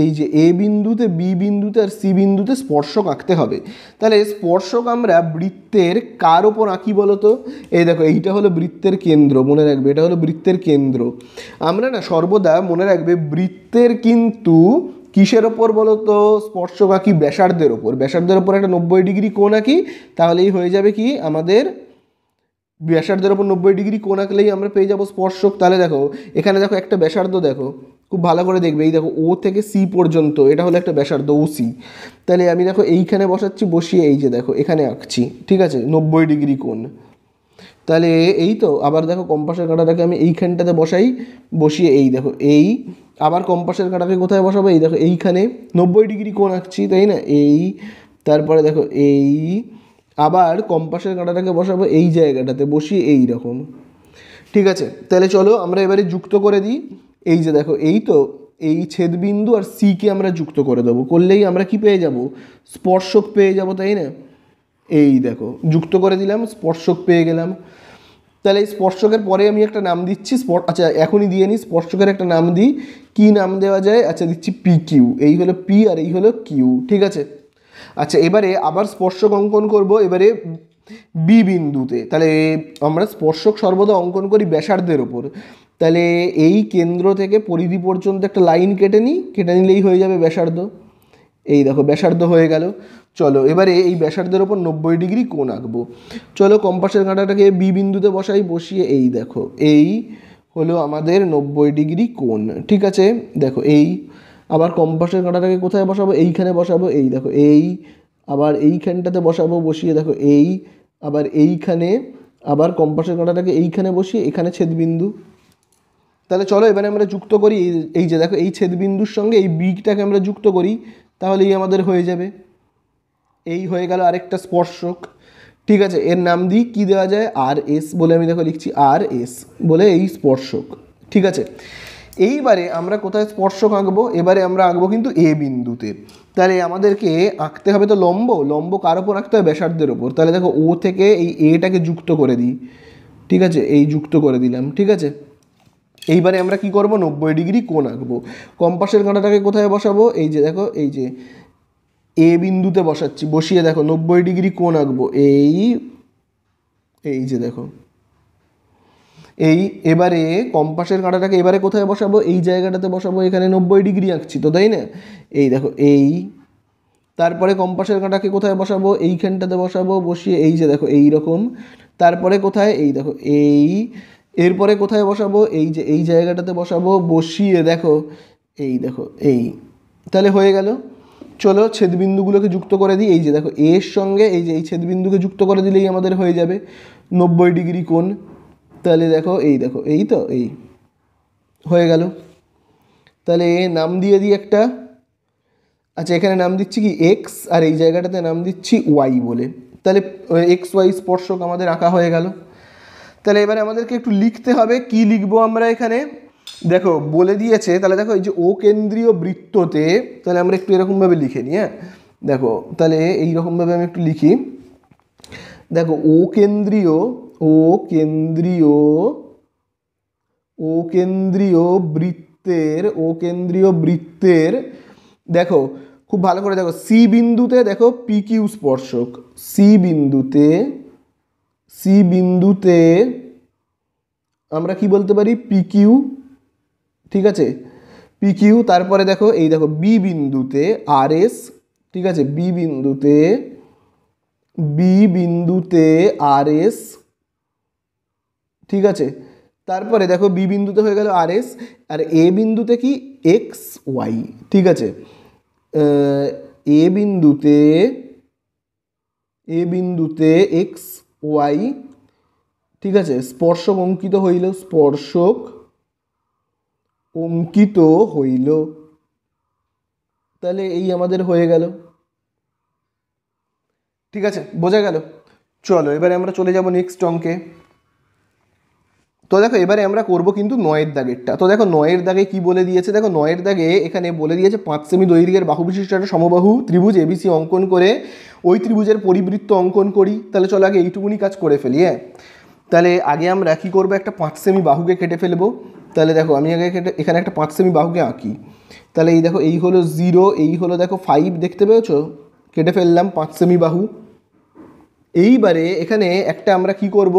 এই যে এ বিন্দুতে, বি বিন্দুতে আর সি বিন্দুতে স্পর্শক আঁকতে হবে। তাহলে স্পর্শক আমরা বৃত্তের কার ওপর আঁকি বলো তো, এই দেখো এইটা হলো বৃত্তের কেন্দ্র, মনে রাখবে এটা হলো বৃত্তের কেন্দ্র। আমরা না সর্বদা মনে রাখবে বৃত্তের কিন্তু কিসের ওপর বলো তো, স্পর্শক আঁকি ব্যাসার্ধের ওপর। ব্যাসার্ধের ওপর একটা 90 ডিগ্রি কোণ আঁকি, তাহলেই হয়ে যাবে কি আমাদের, ব্যাসার্ধের ওপর 90 ডিগ্রি কোণ আঁকলেই আমরা পেয়ে যাবো স্পর্শক। তাহলে দেখো এখানে দেখো একটা ব্যাসার্ধ, দেখো খুব ভালো করে দেখবে, এই দেখো ও থেকে সি পর্যন্ত, এটা হলো একটা ব্যাসার্ধ ও সি। তাহলে আমি দেখো এইখানে বসাচ্ছি, বসিয়ে এই যে দেখো এখানে আঁকছি। ঠিক আছে, 90 ডিগ্রি কোণ। তাহলে এই তো, আবার দেখো কম্পাসের কাঁটাটাকে আমি এইখানটাতে বসাই, বসিয়ে এই দেখো এই, আবার কম্পাসের কাঁটাকে কোথায় বসাবো, এই দেখো এইখানে 90 ডিগ্রি কোণ আঁকছি, তাই না, এই, তারপরে দেখো এই, আবার কম্পাসের কাঁটাটাকে বসাবো এই জায়গাটাতে, বসিয়ে এই রকম। ঠিক আছে, তাহলে চলো আমরা এবারে যুক্ত করে দিই। এই যে দেখো এই তো, এই ছেদবিন্দু আর সিকে আমরা যুক্ত করে দেবো, করলেই আমরা কি পেয়ে যাব, স্পর্শক পেয়ে যাব, তাই না। এই দেখো যুক্ত করে দিলাম, স্পর্শক পেয়ে গেলাম। তাহলে এই স্পর্শকের পরে আমি একটা নাম দিচ্ছি, আচ্ছা এখনই দিয়ে নিই, স্পর্শকের একটা নাম দিই। কি নাম দেওয়া যায়, আচ্ছা দিচ্ছি পি কিউ। এই হলো পি আর এই হলো কিউ। ঠিক আছে, আচ্ছা এবারে আবার স্পর্শক অঙ্কন করব এবারে বি বিন্দুতে। তাহলে আমরা স্পর্শক সর্বদা অঙ্কন করি ব্যাসার্ধের ওপর। তাহলে এই কেন্দ্র থেকে পরিধি পর্যন্ত একটা লাইন কেটে নিই, কেটে নিলেই হয়ে যাবে ব্যাসার্ধ। এই দেখো ব্যাসার্ধ হয়ে গেল। চলো এবারে এই ব্যাসার্ধের ওপর 90 ডিগ্রি কোণ আঁকবো। চলো কম্পাসের কাঁটাটাকে বি বিন্দুতে বসাই, বসিয়ে এই দেখো এই হলো আমাদের 90 ডিগ্রি কোণ। ঠিক আছে, দেখো এই, আবার কম্পাসের কাঁটাটাকে কোথায় বসাবো, এইখানে বসাবো, এই দেখো এই, আবার এইখানটাতে বসাবো, বসিয়ে দেখো এই, আবার এইখানে, আবার কম্পাসের কাঁটাটাকে এইখানে বসিয়ে এখানে ছেদবিন্দু। তাহলে চলো এবারে আমরা যুক্ত করি, এই যে দেখো এই ছেদবিন্দুর সঙ্গে এই বিটাকে আমরা যুক্ত করি, তাহলেই আমাদের হয়ে যাবে। এই হয়ে গেল আরেকটা স্পর্শক। ঠিক আছে, এর নাম দিই, কী দেওয়া যায়, আর এস বলে আমি দেখো লিখছি, আর এস বলে এই স্পর্শক। ঠিক আছে, এইবারে আমরা কোথায় স্পর্শক আঁকবো, এবারে আমরা আঁকবো কিন্তু এ বিন্দুতে। তাহলে আমাদেরকে আঁকতে হবে তো লম্ব, লম্ব কার ওপর আঁকতে হবে, ব্যাসার্ধের ওপর। তাহলে দেখো ও থেকে এই এটাকে যুক্ত করে দিই। ঠিক আছে, এই যুক্ত করে দিলাম। ঠিক আছে, এইবারে আমরা কি করব, 90 ডিগ্রি কোণ আঁকবো। কম্পাসের কাঁটাটাকে কোথায় বসাবো, এই যে দেখো এই যে এ বিন্দুতে বসাচ্ছি, বসিয়ে দেখো 90 ডিগ্রি কোণ আঁকবো, এই যে দেখো এই। এবারে কম্পাসের কাঁটাটাকে এবারে কোথায় বসাবো, এই জায়গাটাতে বসাবো, এখানে 90 ডিগ্রি আঁকছি তো, তাই না? এই দেখো এই। তারপরে কম্পাসের কাঁটাকে কোথায় বসাবো, এইখানটাতে বসাবো, বসিয়ে এই যে দেখো এই রকম। তারপরে কোথায়, এই দেখো এই। এরপরে কোথায় বসাবো, এই যে এই জায়গাটাতে বসাবো, বসিয়ে দেখো এই দেখো এই। তাহলে হয়ে গেল। চলো ছেদবিন্দুগুলোকে যুক্ত করে দিই, এই যে দেখো এর সঙ্গে এই যে এই ছেদবিন্দুকে যুক্ত করে দিলেই আমাদের হয়ে যাবে 90 ডিগ্রি কোণ। তাহলে দেখো এই তো এই হয়ে গেল। তাহলে নাম দিয়ে দিই একটা। আচ্ছা, এখানে নাম দিচ্ছি কি এক্স, আর এই জায়গাটাতে নাম দিচ্ছি ওয়াই বলে। তাহলে এক্স ওয়াই স্পর্শক আমাদের আঁকা হয়ে গেল। তাহলে এবারে আমাদেরকে একটু লিখতে হবে, কি লিখবো আমরা এখানে দেখো বলে দিয়েছে। তাহলে দেখো এই যে ও কেন্দ্রীয় বৃত্ততে, তাহলে আমরা একটু এরকমভাবে লিখে নিই। হ্যাঁ দেখো, তাহলে এইরকমভাবে আমি একটু লিখি। দেখো ও কেন্দ্রীয় ও কেন্দ্রীয় ও কেন্দ্রীয় বৃত্তের দেখো খুব ভালো করে দেখো, সি বিন্দুতে দেখো পি কিউ স্পর্শক, সি বিন্দুতে আমরা কি বলতে পারি, পি কিউ। ঠিক আছে, পি কিউ। তারপরে দেখো এই দেখো বি বিন্দুতে আর এস। ঠিক আছে, বি বিন্দুতে আর এস। ঠিক আছে, তারপরে দেখো বি বিন্দুতে হয়ে গেল আর এস, আর এ বিন্দুতে কি এক্স ওয়াই। ঠিক আছে, এ বিন্দুতে এক্স ওয়াই। ঠিক আছে, স্পর্শক অঙ্কিত হইল। তাহলে এই আমাদের হয়ে গেল। ঠিক আছে, বোঝা গেল। চলো এবারে আমরা চলে যাব নেক্সট অঙ্কে। তো দেখো এবারে আমরা করব কিন্তু 9-এর দাগেরটা। তো দেখো 9-এর দাগে কি বলে দিয়েছে, দেখো 9-এর দাগে এখানে বলে দিয়েছে 5 সেমি দৈর্ঘ্যের বাহু বিশিষ্ট একটা সমবাহু ত্রিভুজ এবিসি অঙ্কন করে ওই ত্রিভুজের পরিবৃত্ত অঙ্কন করি। তাহলে চলো আগে এইটুকুনি কাজ করে ফেলি। হ্যাঁ, তাহলে আগে আমরা কী করবো, একটা 5 সেমি বাহুকে কেটে ফেলবো। তাহলে দেখো আমি আগে এখানে একটা 5 সেমি বাহুকে আঁকি। তাহলে এই দেখো এই হলো 0, এই হলো দেখো 5, দেখতে পেয়েছো, কেটে ফেললাম 5 সেমি বাহু। এইবারে এখানে একটা আমরা কি করব,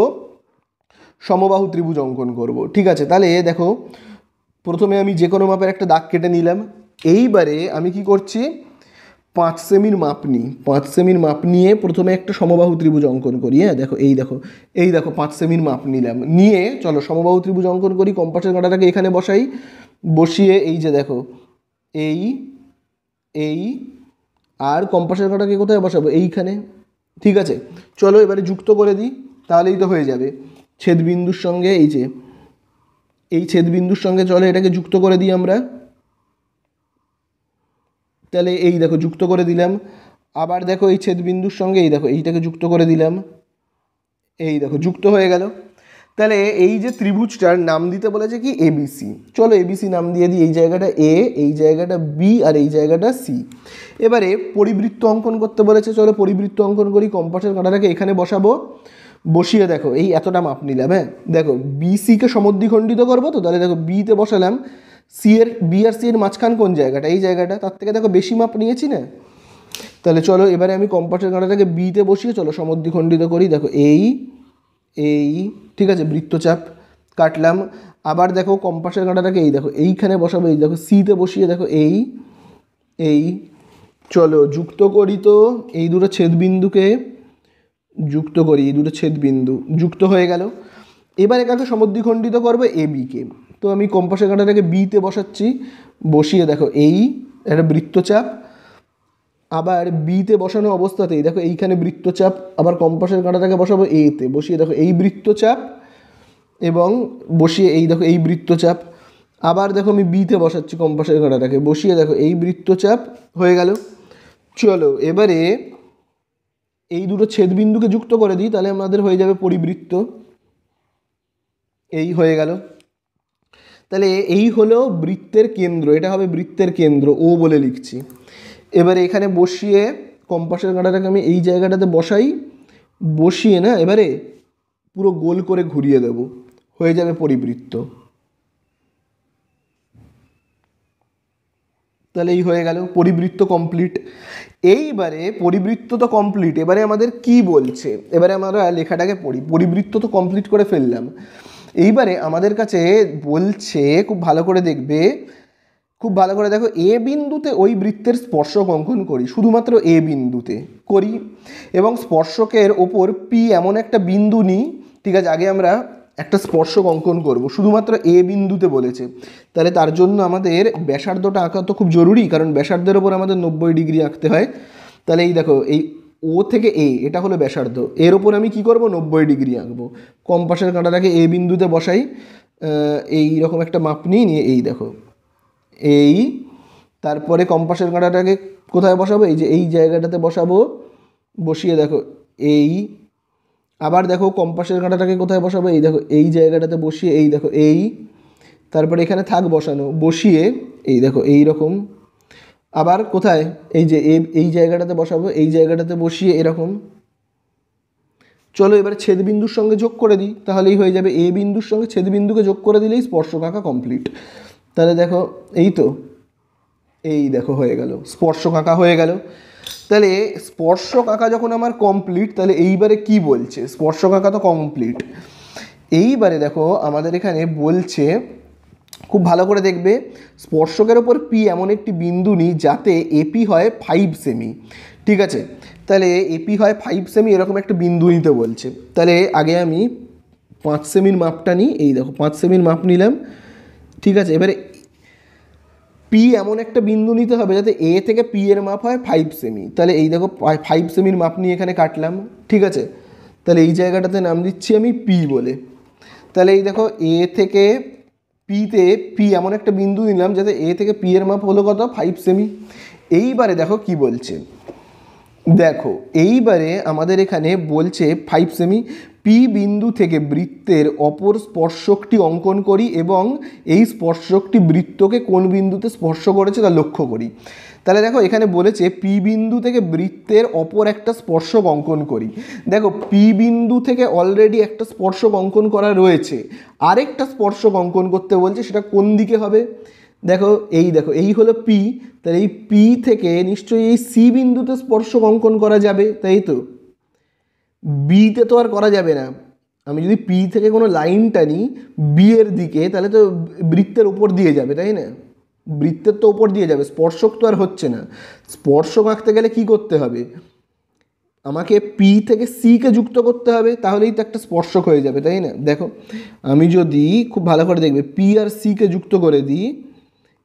সমবাহু ত্রিভুজ অঙ্কন করব। ঠিক আছে, তাহলে দেখো প্রথমে আমি যে কোনো মাপের একটা দাগ কেটে নিলাম। এইবারে আমি কি করছি, 5 সেমির মাপ নিই। 5 সেমির মাপ নিয়ে প্রথমে একটা সমবাহু ত্রিভুজ অঙ্কন করি। হ্যাঁ দেখো এই দেখো 5 সেমির মাপ নিলাম, নিয়ে চলো সমবাহু ত্রিভুজ অঙ্কন করি। কম্পাসের কাঁটাটাকে এখানে বসাই, বসিয়ে এই যে দেখো এই আর কম্পাসের কাঁটাকে কোথায় বসাবো, এইখানে। ঠিক আছে, চলো এবারে যুক্ত করে দিই, তাহলেই তো হয়ে যাবে। ছেদবিন্দুর সঙ্গে এই ছেদবিন্দুর সঙ্গে চলো এটাকে যুক্ত করে দিই আমরা। তাহলে এই দেখো যুক্ত করে দিলাম। আবার দেখো এই ছেদবিন্দুর সঙ্গে এই দেখো এইটাকে যুক্ত করে দিলাম, এই দেখো যুক্ত হয়ে গেল। তাহলে এই যে ত্রিভুজটার নাম দিতে বলেছে কি এবিসি, চলো এবিসি নাম দিয়ে দিই। এই জায়গাটা এ, এই জায়গাটা বি, আর এই জায়গাটা সি। এবারে পরিবৃত্ত অঙ্কন করতে বলেছে, চলো পরিবৃত্ত অঙ্কন করি। কম্পাসের কাঁটাটাকে এখানে বসাবো, বসিয়ে দেখো এই এতটা মাপ নিলাম। হ্যাঁ দেখো বিসিকে সমদ্বিখণ্ডিত করবো, তো তাহলে দেখো বিতে বসালাম। বি আর সি এর মাঝখান কোন জায়গাটা, এই জায়গাটা, তার থেকে দেখো বেশি মাপ নিয়েছি না। তাহলে চলো এবারে আমি কম্পাসের কাঁটাটাকে বিতে বসিয়ে চলো সমদ্বিখণ্ডিত করি। দেখো এই ঠিক আছে, বৃত্তচাপ কাটলাম। আবার দেখো কম্পাসের কাঁটাটাকে এই দেখো এইখানে বসাবো, এই দেখো সিতে বসিয়ে দেখো এই চলো যুক্ত করি। তো এই দুটো ছেদবিন্দুকে যুক্ত করি, এই দুটো ছেদবিন্দু যুক্ত হয়ে গেল। এবার এটাকে সমদ্বিখণ্ডিত করবো এ বিকে। তো আমি কম্পাসের কাঁটাটাকে বিতে বসাচ্ছি, বসিয়ে দেখো এই একটা বৃত্তচাপ। আবার বিতে বসানো অবস্থাতেই দেখো এইখানে বৃত্তচাপ, আবার কম্পাসের কাঁটাটাকে বসাবো এতে, বসিয়ে দেখো এই বৃত্তচাপ, এবং বসিয়ে এই দেখো এই বৃত্তচাপ। আবার দেখো আমি বিতে বসাচ্ছি কম্পাসের কাঁটাটাকে, বসিয়ে দেখো এই বৃত্তচাপ, হয়ে গেল। চলো এবারে এই দুটো ছেদবিন্দুকে যুক্ত করে দিই, তাহলে আমাদের হয়ে যাবে পরিবৃত্ত। এই হয়ে গেল। তাহলে এই হলো বৃত্তের কেন্দ্র, এটা হবে বৃত্তের কেন্দ্র, ও বলে লিখছি। এবারে এখানে বসিয়ে কম্পাসের কাঁটাটাকে আমি এই জায়গাটাতে বসাই, বসিয়ে না এবারে পুরো গোল করে ঘুরিয়ে দেব, হয়ে যাবে পরিবৃত্ত। তাহলে এই হয়ে গেল পরিবৃত্ত কমপ্লিট। এইবারে পরিবৃত্ত তো কমপ্লিট, এবারে আমাদের কি বলছে, এবারে আমরা লেখাটাকে পড়ি। পরিবৃত্ত তো কমপ্লিট করে ফেললাম, এইবারে আমাদের কাছে বলছে, খুব ভালো করে দেখবে, খুব ভালো করে দেখো, এ বিন্দুতে ওই বৃত্তের স্পর্শক অঙ্কন করি, শুধুমাত্র এ বিন্দুতে করি, এবং স্পর্শকের ওপর পি এমন একটা বিন্দু নিই। ঠিক আছে, আগে আমরা একটা স্পর্শক অঙ্কন করব, শুধুমাত্র এ বিন্দুতে বলেছে, তাহলে তার জন্য আমাদের ব্যাসার্ধটা আঁকা তো খুব জরুরি, কারণ ব্যাসার্ধের ওপর আমাদের 90 ডিগ্রি আঁকতে হয়। তাহলে এই দেখো, এই ও থেকে এ, এটা হলো ব্যাসার্ধ, এর ওপর আমি কি করব, 90 ডিগ্রি আঁকবো। কম্পাসের কাঁটাটাকে এ বিন্দুতে বসাই, এই রকম একটা মাপ নিয়ে এই দেখো এই, তারপরে কম্পাসের কাঁটাটাকে কোথায় বসাবো, এই যে এই জায়গাটাতে বসাবো, বসিয়ে দেখো এই, আবার দেখো কম্পাসের কাঁটাটাকে কোথায় বসাবো, এই দেখো এই জায়গাটাতে বসিয়ে এই দেখো এই, তারপরে এখানে থাক বসানো, বসিয়ে এই দেখো এই রকম, আবার কোথায়, এই যে এই জায়গাটাতে বসাবো, এই জায়গাটাতে বসিয়ে এরকম। চলো এবার ছেদবিন্দুর সঙ্গে যোগ করে দিই, তাহলেই হয়ে যাবে, এ বিন্দুর সঙ্গে ছেদবিন্দুকে যোগ করে দিলেই স্পর্শক আঁকা কমপ্লিট। তাহলে দেখো এই তো, এই দেখো হয়ে গেল, স্পর্শক আঁকা হয়ে গেল। তাহলে স্পর্শক আঁকা যখন আমার কমপ্লিট, তাহলে এইবারে কি বলছে, স্পর্শক আঁকা তো কমপ্লিট, এইবারে দেখো আমাদের এখানে বলছে, খুব ভালো করে দেখবে, স্পর্শকের ওপর পি এমন একটি বিন্দু নিই যাতে এপি হয় 5 সেমি। ঠিক আছে, তাহলে এপি হয় 5 সেমি, এরকম একটা বিন্দু নিতে বলছে। তাহলে আগে আমি 5 সেমির মাপটা নিই, এই দেখো 5 সেমির মাপ নিলাম। ঠিক আছে, এবারে পি এমন একটা বিন্দু নিতে হবে যাতে এ থেকে পি এর মাপ হয় 5 সেমি। তাহলে এই দেখো 5 সেমির মাপ নিয়ে এখানে কাটলাম। ঠিক আছে, তাহলে এই জায়গাটাতে নাম দিচ্ছি আমি পি বলে। তাহলে এই দেখো এ থেকে পিতে পি এমন একটা বিন্দু নিলাম যাতে এ থেকে পি এর মাপ হলো কত, 5 সেমি। এইবারে দেখো কি বলছে, দেখো এইবারে আমাদের এখানে বলছে 5 সেমি, পি বিন্দু থেকে বৃত্তের অপর স্পর্শকটি অঙ্কন করি এবং এই স্পর্শকটি বৃত্তকে কোন বিন্দুতে স্পর্শ করেছে তা লক্ষ্য করি। তাহলে দেখো এখানে বলেছে পি বিন্দু থেকে বৃত্তের অপর একটা স্পর্শক অঙ্কন করি। দেখো পি বিন্দু থেকে অলরেডি একটা স্পর্শক অঙ্কন করা রয়েছে, আরেকটা স্পর্শক অঙ্কন করতে বলছে, সেটা কোন দিকে হবে, দেখো এই হলো পি, তাহলে এই পি থেকে নিশ্চয়ই এই সি বিন্দুতে স্পর্শক অঙ্কন করা যাবে, তাই তো, বিতে তো আর করা যাবে না। আমি যদি পি থেকে কোনো লাইন টানি বি এর দিকে, তাহলে তো বৃত্তের ওপর দিয়ে যাবে, তাই না, বৃত্তের তো ওপর দিয়ে যাবে, স্পর্শক তো আর হচ্ছে না। স্পর্শক আঁকতে গেলে কি করতে হবে, আমাকে পি থেকে সিকে যুক্ত করতে হবে, তাহলেই তো একটা স্পর্শক হয়ে যাবে, তাই না। দেখো আমি যদি খুব ভালো করে দেখবে পি আর সিকে যুক্ত করে দিই,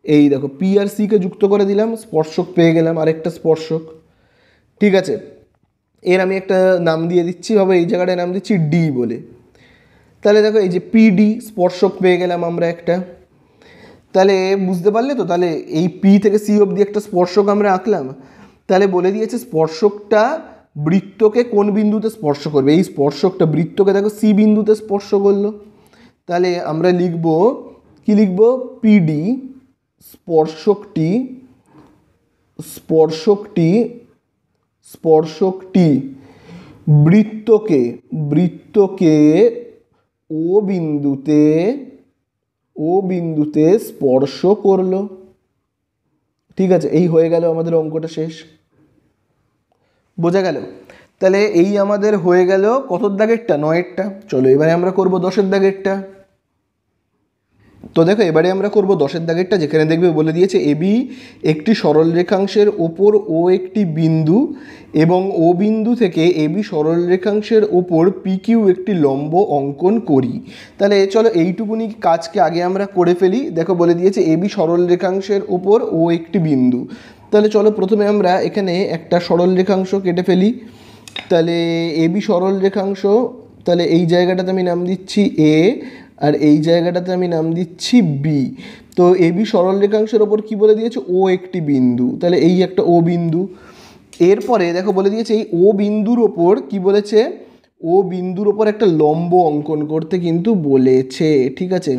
এই দেখো পি আর সিকে যুক্ত করে দিলাম, স্পর্শক পেয়ে গেলাম, আরেকটা স্পর্শক। ঠিক আছে, এর আমি একটা নাম দিয়ে দিচ্ছি, ভাবে এই জায়গাটায় নাম দিচ্ছি ডি বলে। তাহলে দেখো এই যে পিডি স্পর্শক পেয়ে গেলাম আমরা একটা। তাহলে বুঝতে পারলে তো, তাহলে এই পি থেকে সি অবধি একটা স্পর্শক আমরা আঁকলাম। তাহলে বলে দিয়েছে স্পর্শকটা বৃত্তকে কোন বিন্দুতে স্পর্শ করবে, এই স্পর্শকটা বৃত্তকে দেখো সি বিন্দুতে স্পর্শ করলো। তাহলে আমরা লিখব, কি লিখব, পিডি স্পর্শকটি স্পর্শকটি স্পর্শকটি বৃত্তকে বৃত্তকে ও বিন্দুতে স্পর্শ করলো। ঠিক আছে, এই হয়ে গেল আমাদের অঙ্কটা শেষ, বোঝা গেল। তাহলে এই আমাদের হয়ে গেল কতর দাগেরটা, 9-এরটা। চলো এবারে আমরা করব 10-এর দাগেরটা। তো দেখো এবারে আমরা করব 10-এর দাগেরটা, যেখানে দেখবে বলে দিয়েছে এবি একটি সরল রেখাংশের ওপর ও একটি বিন্দু এবং ও বিন্দু থেকে এবি সরল রেখাংশের ওপর পি কিউ একটি লম্ব অঙ্কন করি। তাহলে চলো এইটুকুনি কাজকে আগে আমরা করে ফেলি। দেখো বলে দিয়েছে এবি সরল রেখাংশের ওপর ও একটি বিন্দু। তাহলে চলো প্রথমে আমরা এখানে একটা সরল রেখাংশ কেটে ফেলি। তাহলে এবি সরল রেখাংশ, তাহলে এই জায়গাটাতে আমি নাম দিচ্ছি এ, আর এই জায়গাটাতে আমি নাম দিচ্ছি বি। তো এবি সরল রেখাংশের ওপর কি বলে দিয়েছে, ও একটি বিন্দু, তাহলে এই একটা ও বিন্দু। এরপরে দেখো বলে দিয়েছে এই ও বিন্দুর ওপর কি বলেছে, ও বিন্দুর ওপর একটা লম্ব অঙ্কন করতে কিন্তু বলেছে। ঠিক আছে,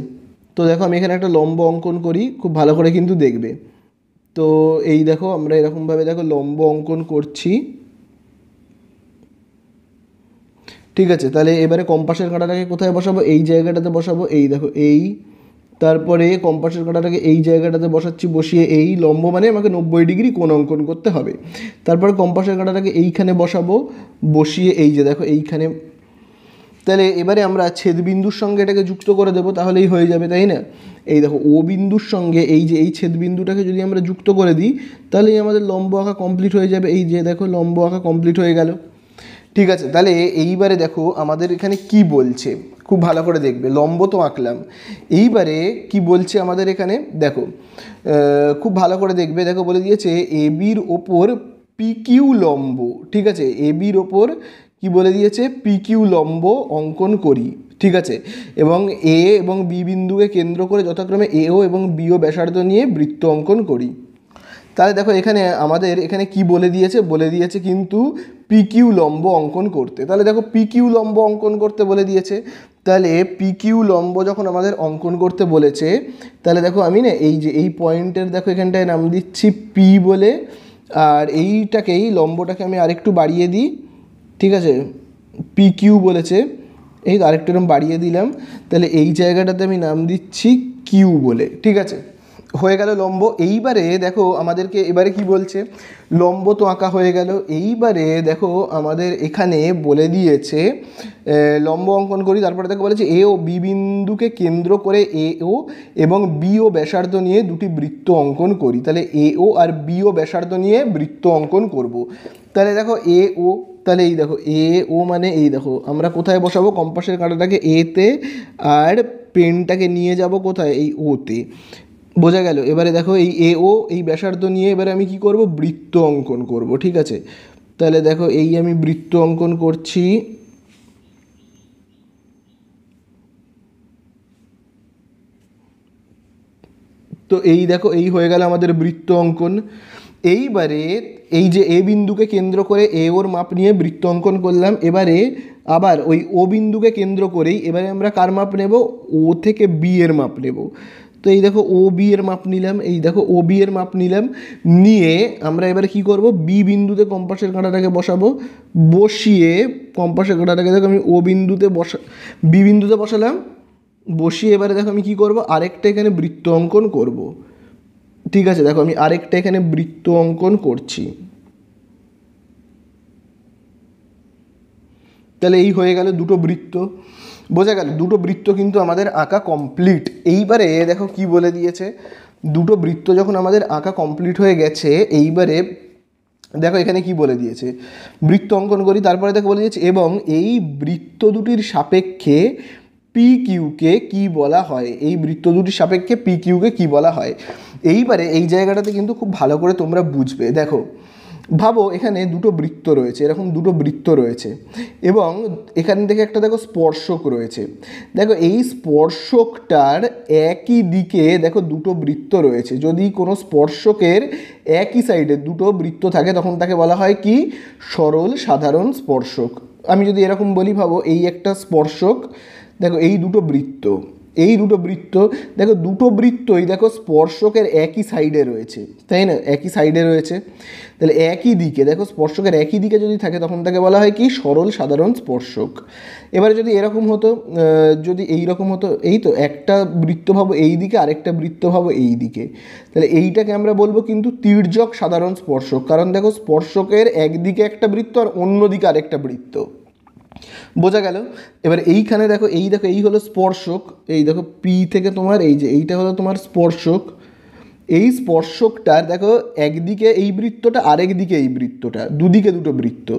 তো দেখো আমি এখানে একটা লম্ব অঙ্কন করি, খুব ভালো করে কিন্তু দেখবে। তো এই দেখো আমরা এরকমভাবে দেখো লম্ব অঙ্কন করছি। ঠিক আছে, তাহলে এবারে কম্পাসের কাঁটাটাকে কোথায় বসাবো, এই জায়গাটাতে বসাবো, এই দেখো এই, তারপরে কম্পাসের কাঁটাটাকে এই জায়গাটাতে বসাচ্ছি, বসিয়ে এই লম্ব মানে আমাকে 90 ডিগ্রি কোণ অঙ্কন করতে হবে। তারপরে কম্পাসের কাঁটাটাকে এইখানে বসাবো, বসিয়ে এই যে দেখো এইখানে, তাহলে এবারে আমরা ছেদবিন্দুর সঙ্গে এটাকে যুক্ত করে দেবো, তাহলেই হয়ে যাবে, তাই না? এই দেখো ও বিন্দুর সঙ্গে এই যে এই ছেদবিন্দুটাকে যদি আমরা যুক্ত করে দিই, তাহলেই আমাদের লম্ব আঁকা কমপ্লিট হয়ে যাবে। এই যে দেখো লম্ব আঁকা কমপ্লিট হয়ে গেল। ঠিক আছে, তাহলে এইবারে দেখো আমাদের এখানে কি বলছে, খুব ভালো করে দেখবে। লম্ব তো আঁকলাম, এইবারে কি বলছে আমাদের এখানে দেখো, খুব ভালো করে দেখবে। দেখো বলে দিয়েছে এ বির ওপর পিকিউ লম্ব, ঠিক আছে, এ বির ওপর কি বলে দিয়েছে, পিকিউ লম্ব অঙ্কন করি, ঠিক আছে, এবং এ এবং বি বিন্দুকে কেন্দ্র করে যথাক্রমে এও এবং বিও ব্যাসার্ধ নিয়ে বৃত্ত অঙ্কন করি। তাহলে দেখো এখানে আমাদের এখানে কি বলে দিয়েছে, বলে দিয়েছে কিন্তু পিকিউ লম্ব অঙ্কন করতে। তাহলে দেখো পিকিউ লম্ব অঙ্কন করতে বলে দিয়েছে, তাহলে পিকিউ লম্ব যখন আমাদের অঙ্কন করতে বলেছে, তাহলে দেখো আমি না এই যে এই পয়েন্টের দেখো এখানটায় নাম দিচ্ছি পি বলে, আর এইটাকেই লম্বটাকে আমি আরেকটু বাড়িয়ে দিই, ঠিক আছে, পি কিউ বলেছে, এই তো আরেকটু এরকম বাড়িয়ে দিলাম, তাহলে এই জায়গাটাতে আমি নাম দিচ্ছি কিউ বলে, ঠিক আছে, হয়ে গেল লম্ব। এইবারে দেখো আমাদেরকে এবারে কি বলছে, লম্ব তো আঁকা হয়ে গেল, এইবারে দেখো আমাদের এখানে বলে দিয়েছে লম্ব অঙ্কন করি। তারপরে দেখো বলেছে এ ও বি বিন্দুকে কেন্দ্র করে এ ও এবং বি ও ব্যাসার্ধ নিয়ে দুটি বৃত্ত অঙ্কন করি। তাহলে এ ও আর বি ও ব্যাসার্ধ নিয়ে বৃত্ত অঙ্কন করব। তাহলে দেখো এ ও, তাহলে এই দেখো এ ও মানে এই দেখো আমরা কোথায় বসাবো, কম্পাসের কাঁটাটাকে এতে আর পেনটাকে নিয়ে যাব কোথায়, এই ওতে, বোঝা গেল। এবারে দেখো এই এ ও এই ব্যাসার্ধ নিয়ে এবারে আমি কি করব, বৃত্ত অঙ্কন করব, ঠিক আছে। তাহলে দেখো এই আমি বৃত্ত অঙ্কন করছি, তো এই দেখো এই হয়ে গেল আমাদের বৃত্ত অঙ্কন। এইবারে এই যে এ বিন্দুকে কেন্দ্র করে এ ওর মাপ নিয়ে বৃত্ত অঙ্কন করলাম, এবারে আবার ওই ও বিন্দুকে কেন্দ্র করেই এবারে আমরা কার মাপ নেব, ও থেকে বি এর মাপ নেব। তো এই দেখো ও বি এর মাপ নিলাম, এই দেখো ও বি এর মাপ নিলাম, নিয়ে আমরা এবারে কি করব, বি বিন্দুতে কম্পাসের কাঁটাটাকে বসাবো, বসিয়ে কম্পাসের কাঁটাটাকে দেখো আমি ও বিন্দুতে বি বিন্দুতে বসালাম, বসিয়ে এবারে দেখো আমি কি করব, আরেকটা এখানে বৃত্ত অঙ্কন করব, ঠিক আছে। দেখো আমি আরেকটা এখানে বৃত্ত অঙ্কন করছি, তাহলে এই হয়ে গেল দুটো বৃত্ত, বোঝা গেল, দুটো বৃত্ত কিন্তু আমাদের আঁকা কমপ্লিট। এইবারে দেখো কি বলে দিয়েছে, দুটো বৃত্ত যখন আমাদের আঁকা কমপ্লিট হয়ে গেছে, এইবারে দেখো এখানে কি বলে দিয়েছে, বৃত্ত অঙ্কন করি। তারপরে দেখো বলে দিয়েছে এবং এই বৃত্ত দুটির সাপেক্ষে পি কিউকে কী বলা হয়, এই বৃত্ত দুটির সাপেক্ষে পি কিউকে কী বলা হয়। এইবারে এই জায়গাটাতে কিন্তু খুব ভালো করে তোমরা বুঝবে। দেখো ভাবো এখানে দুটো বৃত্ত রয়েছে, এরকম দুটো বৃত্ত রয়েছে, এবং এখান থেকে একটা দেখো স্পর্শক রয়েছে। দেখো এই স্পর্শকটার একই দিকে দেখো দুটো বৃত্ত রয়েছে, যদি কোনো স্পর্শকের একই সাইডে দুটো বৃত্ত থাকে তখন তাকে বলা হয় কি, সরল সাধারণ স্পর্শক। আমি যদি এরকম বলি, ভাবো এই একটা স্পর্শক, দেখো এই দুটো বৃত্ত, এই দুটো বৃত্ত, দেখো দুটো বৃত্তই দেখো স্পর্শকের একই সাইডে রয়েছে, তাই না, একই সাইডে রয়েছে, তাহলে একই দিকে দেখো স্পর্শকের একই দিকে যদি থাকে তখন তাকে বলা হয় কি, সরল সাধারণ স্পর্শক। এবারে যদি এরকম হতো, যদি এই রকম হতো, এই তো একটা বৃত্ত ভাবো এই দিকে, আরেকটা বৃত্ত ভাবো এই দিকে, তাহলে এইটাকে আমরা বলবো কিন্তু তির্যক সাধারণ স্পর্শক, কারণ দেখো স্পর্শকের একদিকে একটা বৃত্ত আর অন্য দিকে আরেকটা বৃত্ত, বোঝা গেল। এবার এইখানে দেখো এই দেখো এই হলো স্পর্শক, এই দেখো পি থেকে তোমার এই যে এইটা হলো তোমার স্পর্শক, এই স্পর্শকটার দেখো একদিকে এই বৃত্তটা, আরেক দিকে এই বৃত্তটা, দুদিকে দুটো বৃত্ত,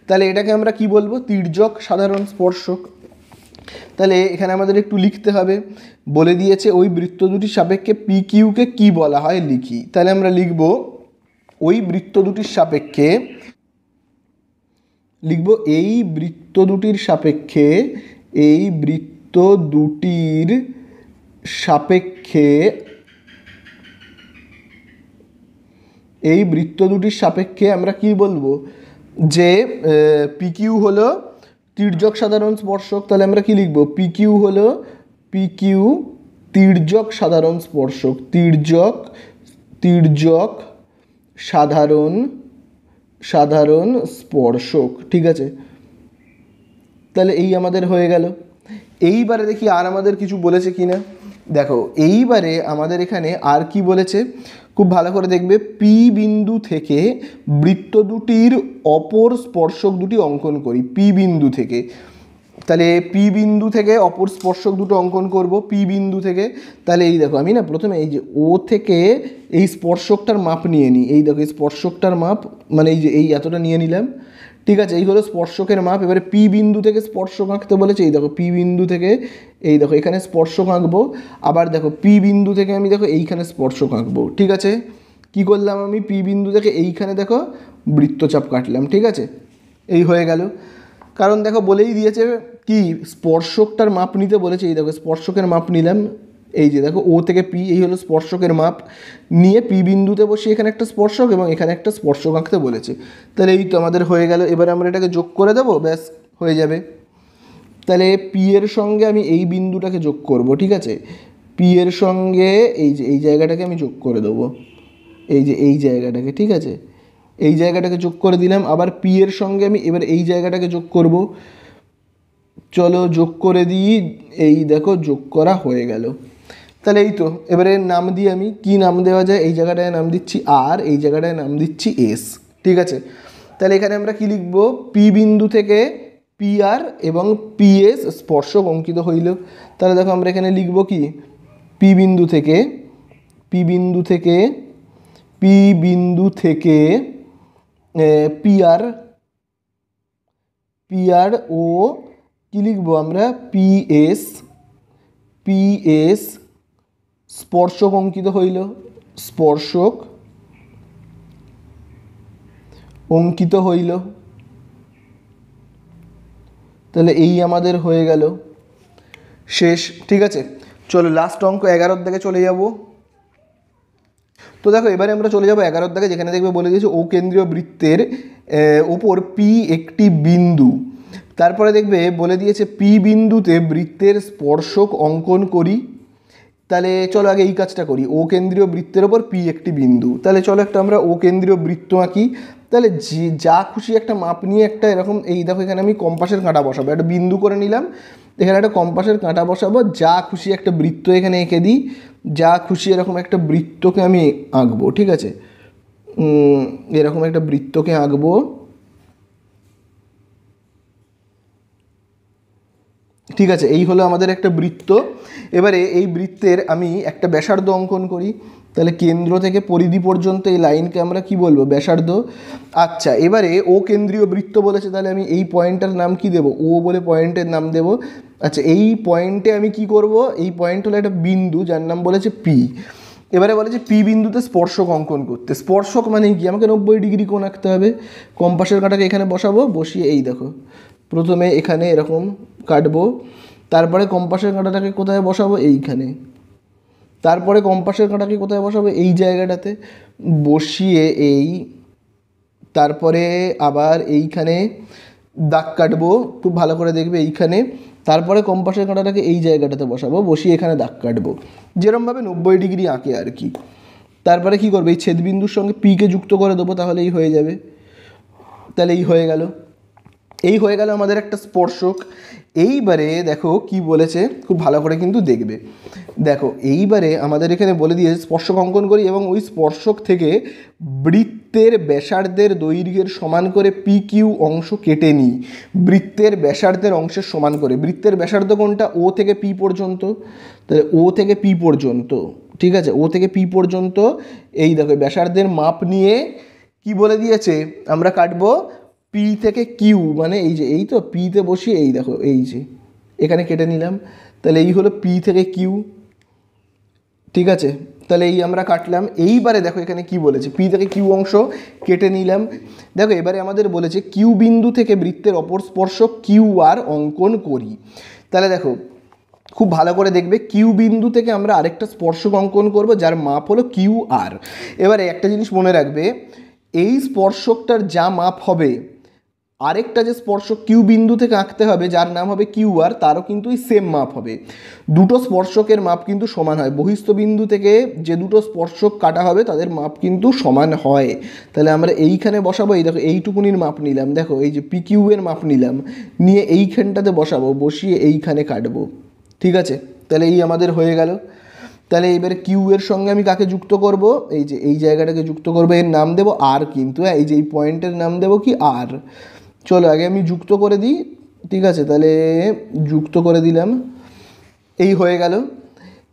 তাহলে এটাকে আমরা কি বলবো, তির্যক সাধারণ স্পর্শক। তাহলে এখানে আমাদের একটু লিখতে হবে, বলে দিয়েছে ওই বৃত্ত দুটির সাপেক্ষে পি কিউকে কী বলা হয় লিখি। তাহলে আমরা লিখব ওই বৃত্ত দুটির সাপেক্ষে, লিখব এই বৃত্ত দুটির সাপেক্ষে, এই বৃত্ত দুটির সাপেক্ষে, এই বৃত্ত দুটির সাপেক্ষে আমরা কি বলবো, যে পিকিউ হলো তির্যক সাধারণ স্পর্শক। তাহলে আমরা কি লিখব, পিকিউ হলো, পিকিউ তির্যক সাধারণ স্পর্শক, তির্যক, তির্যক সাধারণ, সাধারণ স্পর্শক, ঠিক আছে। তাহলে এই আমাদের হয়ে গেল। এইবারে দেখি আর আমাদের কিছু বলেছে কিনা, দেখো এইবারে আমাদের এখানে আর কি বলেছে, খুব ভালো করে দেখবে, পি বিন্দু থেকে বৃত্ত দুটির অপর স্পর্শক দুটি অঙ্কন করি। পি বিন্দু থেকে, তাহলে পি বিন্দু থেকে অপর স্পর্শক দুটো অঙ্কন করব পি বিন্দু থেকে। তাহলে এই দেখো আমি না প্রথমে এই যে ও থেকে এই স্পর্শকটার মাপ নিয়ে নিই। এই দেখো এই স্পর্শকটার মাপ, মানে এই যে এই এতটা নিয়ে নিলাম, ঠিক আছে, এই হলো স্পর্শকের মাপ। এবারে পি বিন্দু থেকে স্পর্শক আঁকতে বলেছে, এই দেখো পি বিন্দু থেকে, এই দেখো এখানে স্পর্শক আঁকবো। আবার দেখো পি বিন্দু থেকে আমি দেখো এইখানে স্পর্শক আঁকবো, ঠিক আছে। কি করলাম আমি, পি বিন্দু থেকে এইখানে দেখো বৃত্তচাপ কাটলাম, ঠিক আছে, এই হয়ে গেল। কারণ দেখো বলেই দিয়েছে কি স্পর্শকটার মাপ নিতে বলেছে, এই দেখো স্পর্শকের মাপ নিলাম, এই যে দেখো ও থেকে পি, এই হলো স্পর্শকের মাপ, নিয়ে পি বিন্দুতে বসে এখানে একটা স্পর্শক এবং এখানে একটা স্পর্শক আঁকতে বলেছে। তাহলে এই তো আমাদের হয়ে গেল। এবারে আমরা এটাকে যোগ করে দেবো, ব্যাস হয়ে যাবে। তাহলে পি এর সঙ্গে আমি এই বিন্দুটাকে যোগ করব, ঠিক আছে, পি এর সঙ্গে এই যে এই জায়গাটাকে আমি যোগ করে দেবো, এই যে এই জায়গাটাকে, ঠিক আছে, এই জায়গাটাকে যোগ করে দিলাম। আবার পি এর সঙ্গে আমি এবার এই জায়গাটাকে যোগ করব, চলো যোগ করে দিই, এই দেখো যোগ করা হয়ে গেল। তাহলে এই তো, এবারে নাম দিই আমি, কি নাম দেওয়া যায়, এই জায়গাটায় নাম দিচ্ছি আর, এই জায়গাটায় নাম দিচ্ছি এস, ঠিক আছে। তাহলে এখানে আমরা কি লিখব, পি বিন্দু থেকে পি আর এবং পি এস স্পর্শক অঙ্কিত হইল। তাহলে দেখো আমরা এখানে লিখব কি, পি বিন্দু থেকে, পি বিন্দু থেকে, পি বিন্দু থেকে পি আর, পি আর ও কি লিখবো আমরা, পি এস, পি এস স্পর্শক অঙ্কিত হইল, স্পর্শক অঙ্কিত হইল। তাহলে এই আমাদের হয়ে গেল শেষ, ঠিক আছে। চলো লাস্ট অঙ্ক 11 দিকে চলে যাব। তো দেখো এবারে আমরা চলে যাবো 11 দাগে, যেখানে দেখবে বলে দিয়েছে ও কেন্দ্রীয় বৃত্তের ওপর পি একটি বিন্দু। তারপরে দেখবে বলে দিয়েছে পি বিন্দুতে বৃত্তের স্পর্শক অঙ্কন করি। তাহলে চলো আগে এই কাজটা করি, ও কেন্দ্রীয় বৃত্তের ওপর পি একটি বিন্দু। তাহলে চলো একটা আমরা ও কেন্দ্রীয় বৃত্ত আঁকি। তাহলে যে যা খুশি একটা মাপ নিয়ে একটা এরকম, এই দেখো এখানে আমি কম্পাসের কাঁটা বসাবো, একটা বিন্দু করে নিলাম, এখানে একটা কম্পাসের কাঁটা বসাবো, যা খুশি একটা বৃত্ত এখানে এঁকে দিই, যা খুশি এরকম একটা বৃত্তকে আমি আঁকবো, ঠিক আছে, এরকম একটা বৃত্তকে আঁকবো, ঠিক আছে। এই হলো আমাদের একটা বৃত্ত। এবারে এই বৃত্তের আমি একটা ব্যাসার্ধ অঙ্কন করি। তাহলে কেন্দ্র থেকে পরিধি পর্যন্ত এই লাইনকে আমরা কি বলবো, ব্যাসার্ধ। আচ্ছা এবারে ও কেন্দ্রীয় বৃত্ত বলেছে, তাহলে আমি এই পয়েন্টটার নাম কি দেবো, ও বলে পয়েন্টের নাম দেব। আচ্ছা এই পয়েন্টে আমি কি করব, এই পয়েন্ট হলো একটা বিন্দু যার নাম বলেছে পি। এবারে বলেছে পি বিন্দুতে স্পর্শক অঙ্কন করতে। স্পর্শক মানে কি, আমাকে 90 ডিগ্রি কোণ আঁকতে হবে। কম্পাসের কাঁটাকে এখানে বসাবো, বসিয়ে এই দেখো প্রথমে এখানে এরকম কাটবো, তারপরে কম্পাসের কাঁটাটাকে কোথায় বসাবো, এইখানে, তারপরে কম্পাসের কাঁটাকে কোথায় বসাবো, এই জায়গাটাতে বসিয়ে এই, তারপরে আবার এইখানে দাগ কাটবো, খুব ভালো করে দেখবে এইখানে, তারপরে কম্পাসের কাঁটাটাকে এই জায়গাটাতে বসাবো, বসিয়ে এখানে দাগ কাটবো, যেরমভাবে 90 ডিগ্রি আঁকে আর কি। তারপরে কি করবো, এই ছেদবিন্দুর সঙ্গে পিকে যুক্ত করে দেবো, তাহলে এই হয়ে যাবে। তাহলে এই হয়ে গেল, এই হয়ে গেল আমাদের একটা স্পর্শক। এইবারে দেখো কি বলেছে, খুব ভালো করে কিন্তু দেখবে। দেখো এইবারে আমাদের এখানে বলে দিয়ে স্পর্শক অঙ্কন করি এবং ওই স্পর্শক থেকে বৃত্তের ব্যাসার্ধের দৈর্ঘ্যের সমান করে পি কিউ অংশ কেটে নিই। বৃত্তের ব্যাসার্ধের অংশের সমান করে, বৃত্তের ব্যাসার্ধ কোনটা, ও থেকে পি পর্যন্ত, তাহলে ও থেকে পি পর্যন্ত, ঠিক আছে, ও থেকে পি পর্যন্ত। এই দেখো ব্যাসার্ধের মাপ নিয়ে কি বলে দিয়েছে, আমরা কাটবো পি থেকে কিউ, মানে এই যে এই তো পিতে বসিয়ে এই দেখো এই যে এখানে কেটে নিলাম। তাহলে এই হলো পি থেকে কিউ, ঠিক আছে। তাহলে এই আমরা কাটলাম। এইবারে দেখো এখানে কি বলেছে, পি থেকে কিউ অংশ কেটে নিলাম। দেখো এবারে আমাদের বলেছে কিউ বিন্দু থেকে বৃত্তের অপর স্পর্শক কিউ আর অঙ্কন করি। তাহলে দেখো খুব ভালো করে দেখবে, কিউ বিন্দু থেকে আমরা আরেকটা স্পর্শক অঙ্কন করব যার মাপ হলো কিউ আর। এবারে একটা জিনিস মনে রাখবে, এই স্পর্শকটার যা মাপ হবে, আরেকটা যে স্পর্শক কিউ বিন্দু থেকে আঁকতে হবে যার নাম হবে কিউ আর, তারও কিন্তু এই সেম মাপ হবে। দুটো স্পর্শকের মাপ কিন্তু সমান হয়, বহিস্থ বিন্দু থেকে যে দুটো স্পর্শক কাটা হবে তাদের মাপ কিন্তু সমান হয়। তাহলে আমরা এইখানে বসাবো, এই দেখো এইটুকুনির মাপ নিলাম, দেখো এই যে পি কিউ এর মাপ নিলাম, নিয়ে এইখানটাতে বসাবো, বসিয়ে এইখানে কাটবো, ঠিক আছে। তাহলে এই আমাদের হয়ে গেল। তাহলে এবারে কিউ এর সঙ্গে আমি কাকে যুক্ত করব, এই যে এই জায়গাটাকে যুক্ত করবো, এর নাম দেবো আর, কিন্তু এই যে এই পয়েন্টের নাম দেবো কি আর। চলো আগে আমি যুক্ত করে দিই, ঠিক আছে, তাহলে যুক্ত করে দিলাম, এই হয়ে গেল।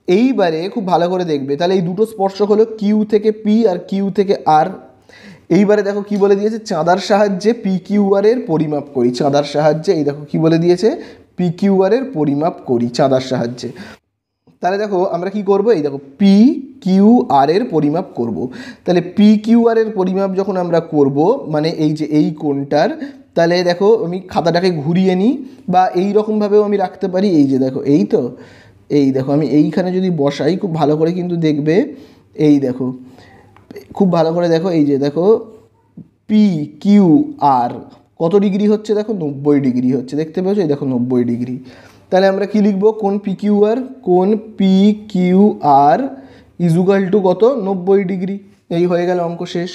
এইবারে খুব ভালো করে দেখবে, তাহলে এই দুটো স্পর্শক হলো কিউ থেকে পি আর কিউ থেকে আর। এইবারে দেখো কি বলে দিয়েছে, চাঁদার সাহায্যে পি কিউ আর এর পরিমাপ করি, চাঁদার সাহায্যে, এই দেখো কি বলে দিয়েছে, পি কিউ আর এর পরিমাপ করি চাঁদার সাহায্যে। তাহলে দেখো আমরা কি করব, এই দেখো পি কিউ আর এর পরিমাপ করব। তাহলে পি কিউ আর এর পরিমাপ যখন আমরা করব, মানে এই যে এই কোণটার, তাহলে দেখো আমি খাতাটাকে ঘুরিয়ে নিই, বা এই রকমভাবেও আমি রাখতে পারি, এই যে দেখো এই তো, এই দেখো আমি এইখানে যদি বসাই খুব ভালো করে কিন্তু দেখবে, এই দেখো খুব ভালো করে দেখো, এই যে দেখো পি কিউ আর কত ডিগ্রি হচ্ছে, দেখো 90 ডিগ্রি হচ্ছে, দেখতে পাচ্ছ, এই দেখো 90 ডিগ্রি। তাহলে আমরা কি লিখবো, কোণ পি কিউ আর, কোণ P Q R equal to কত, 90 ডিগ্রি। এই হয়ে গেল, অঙ্ক শেষ।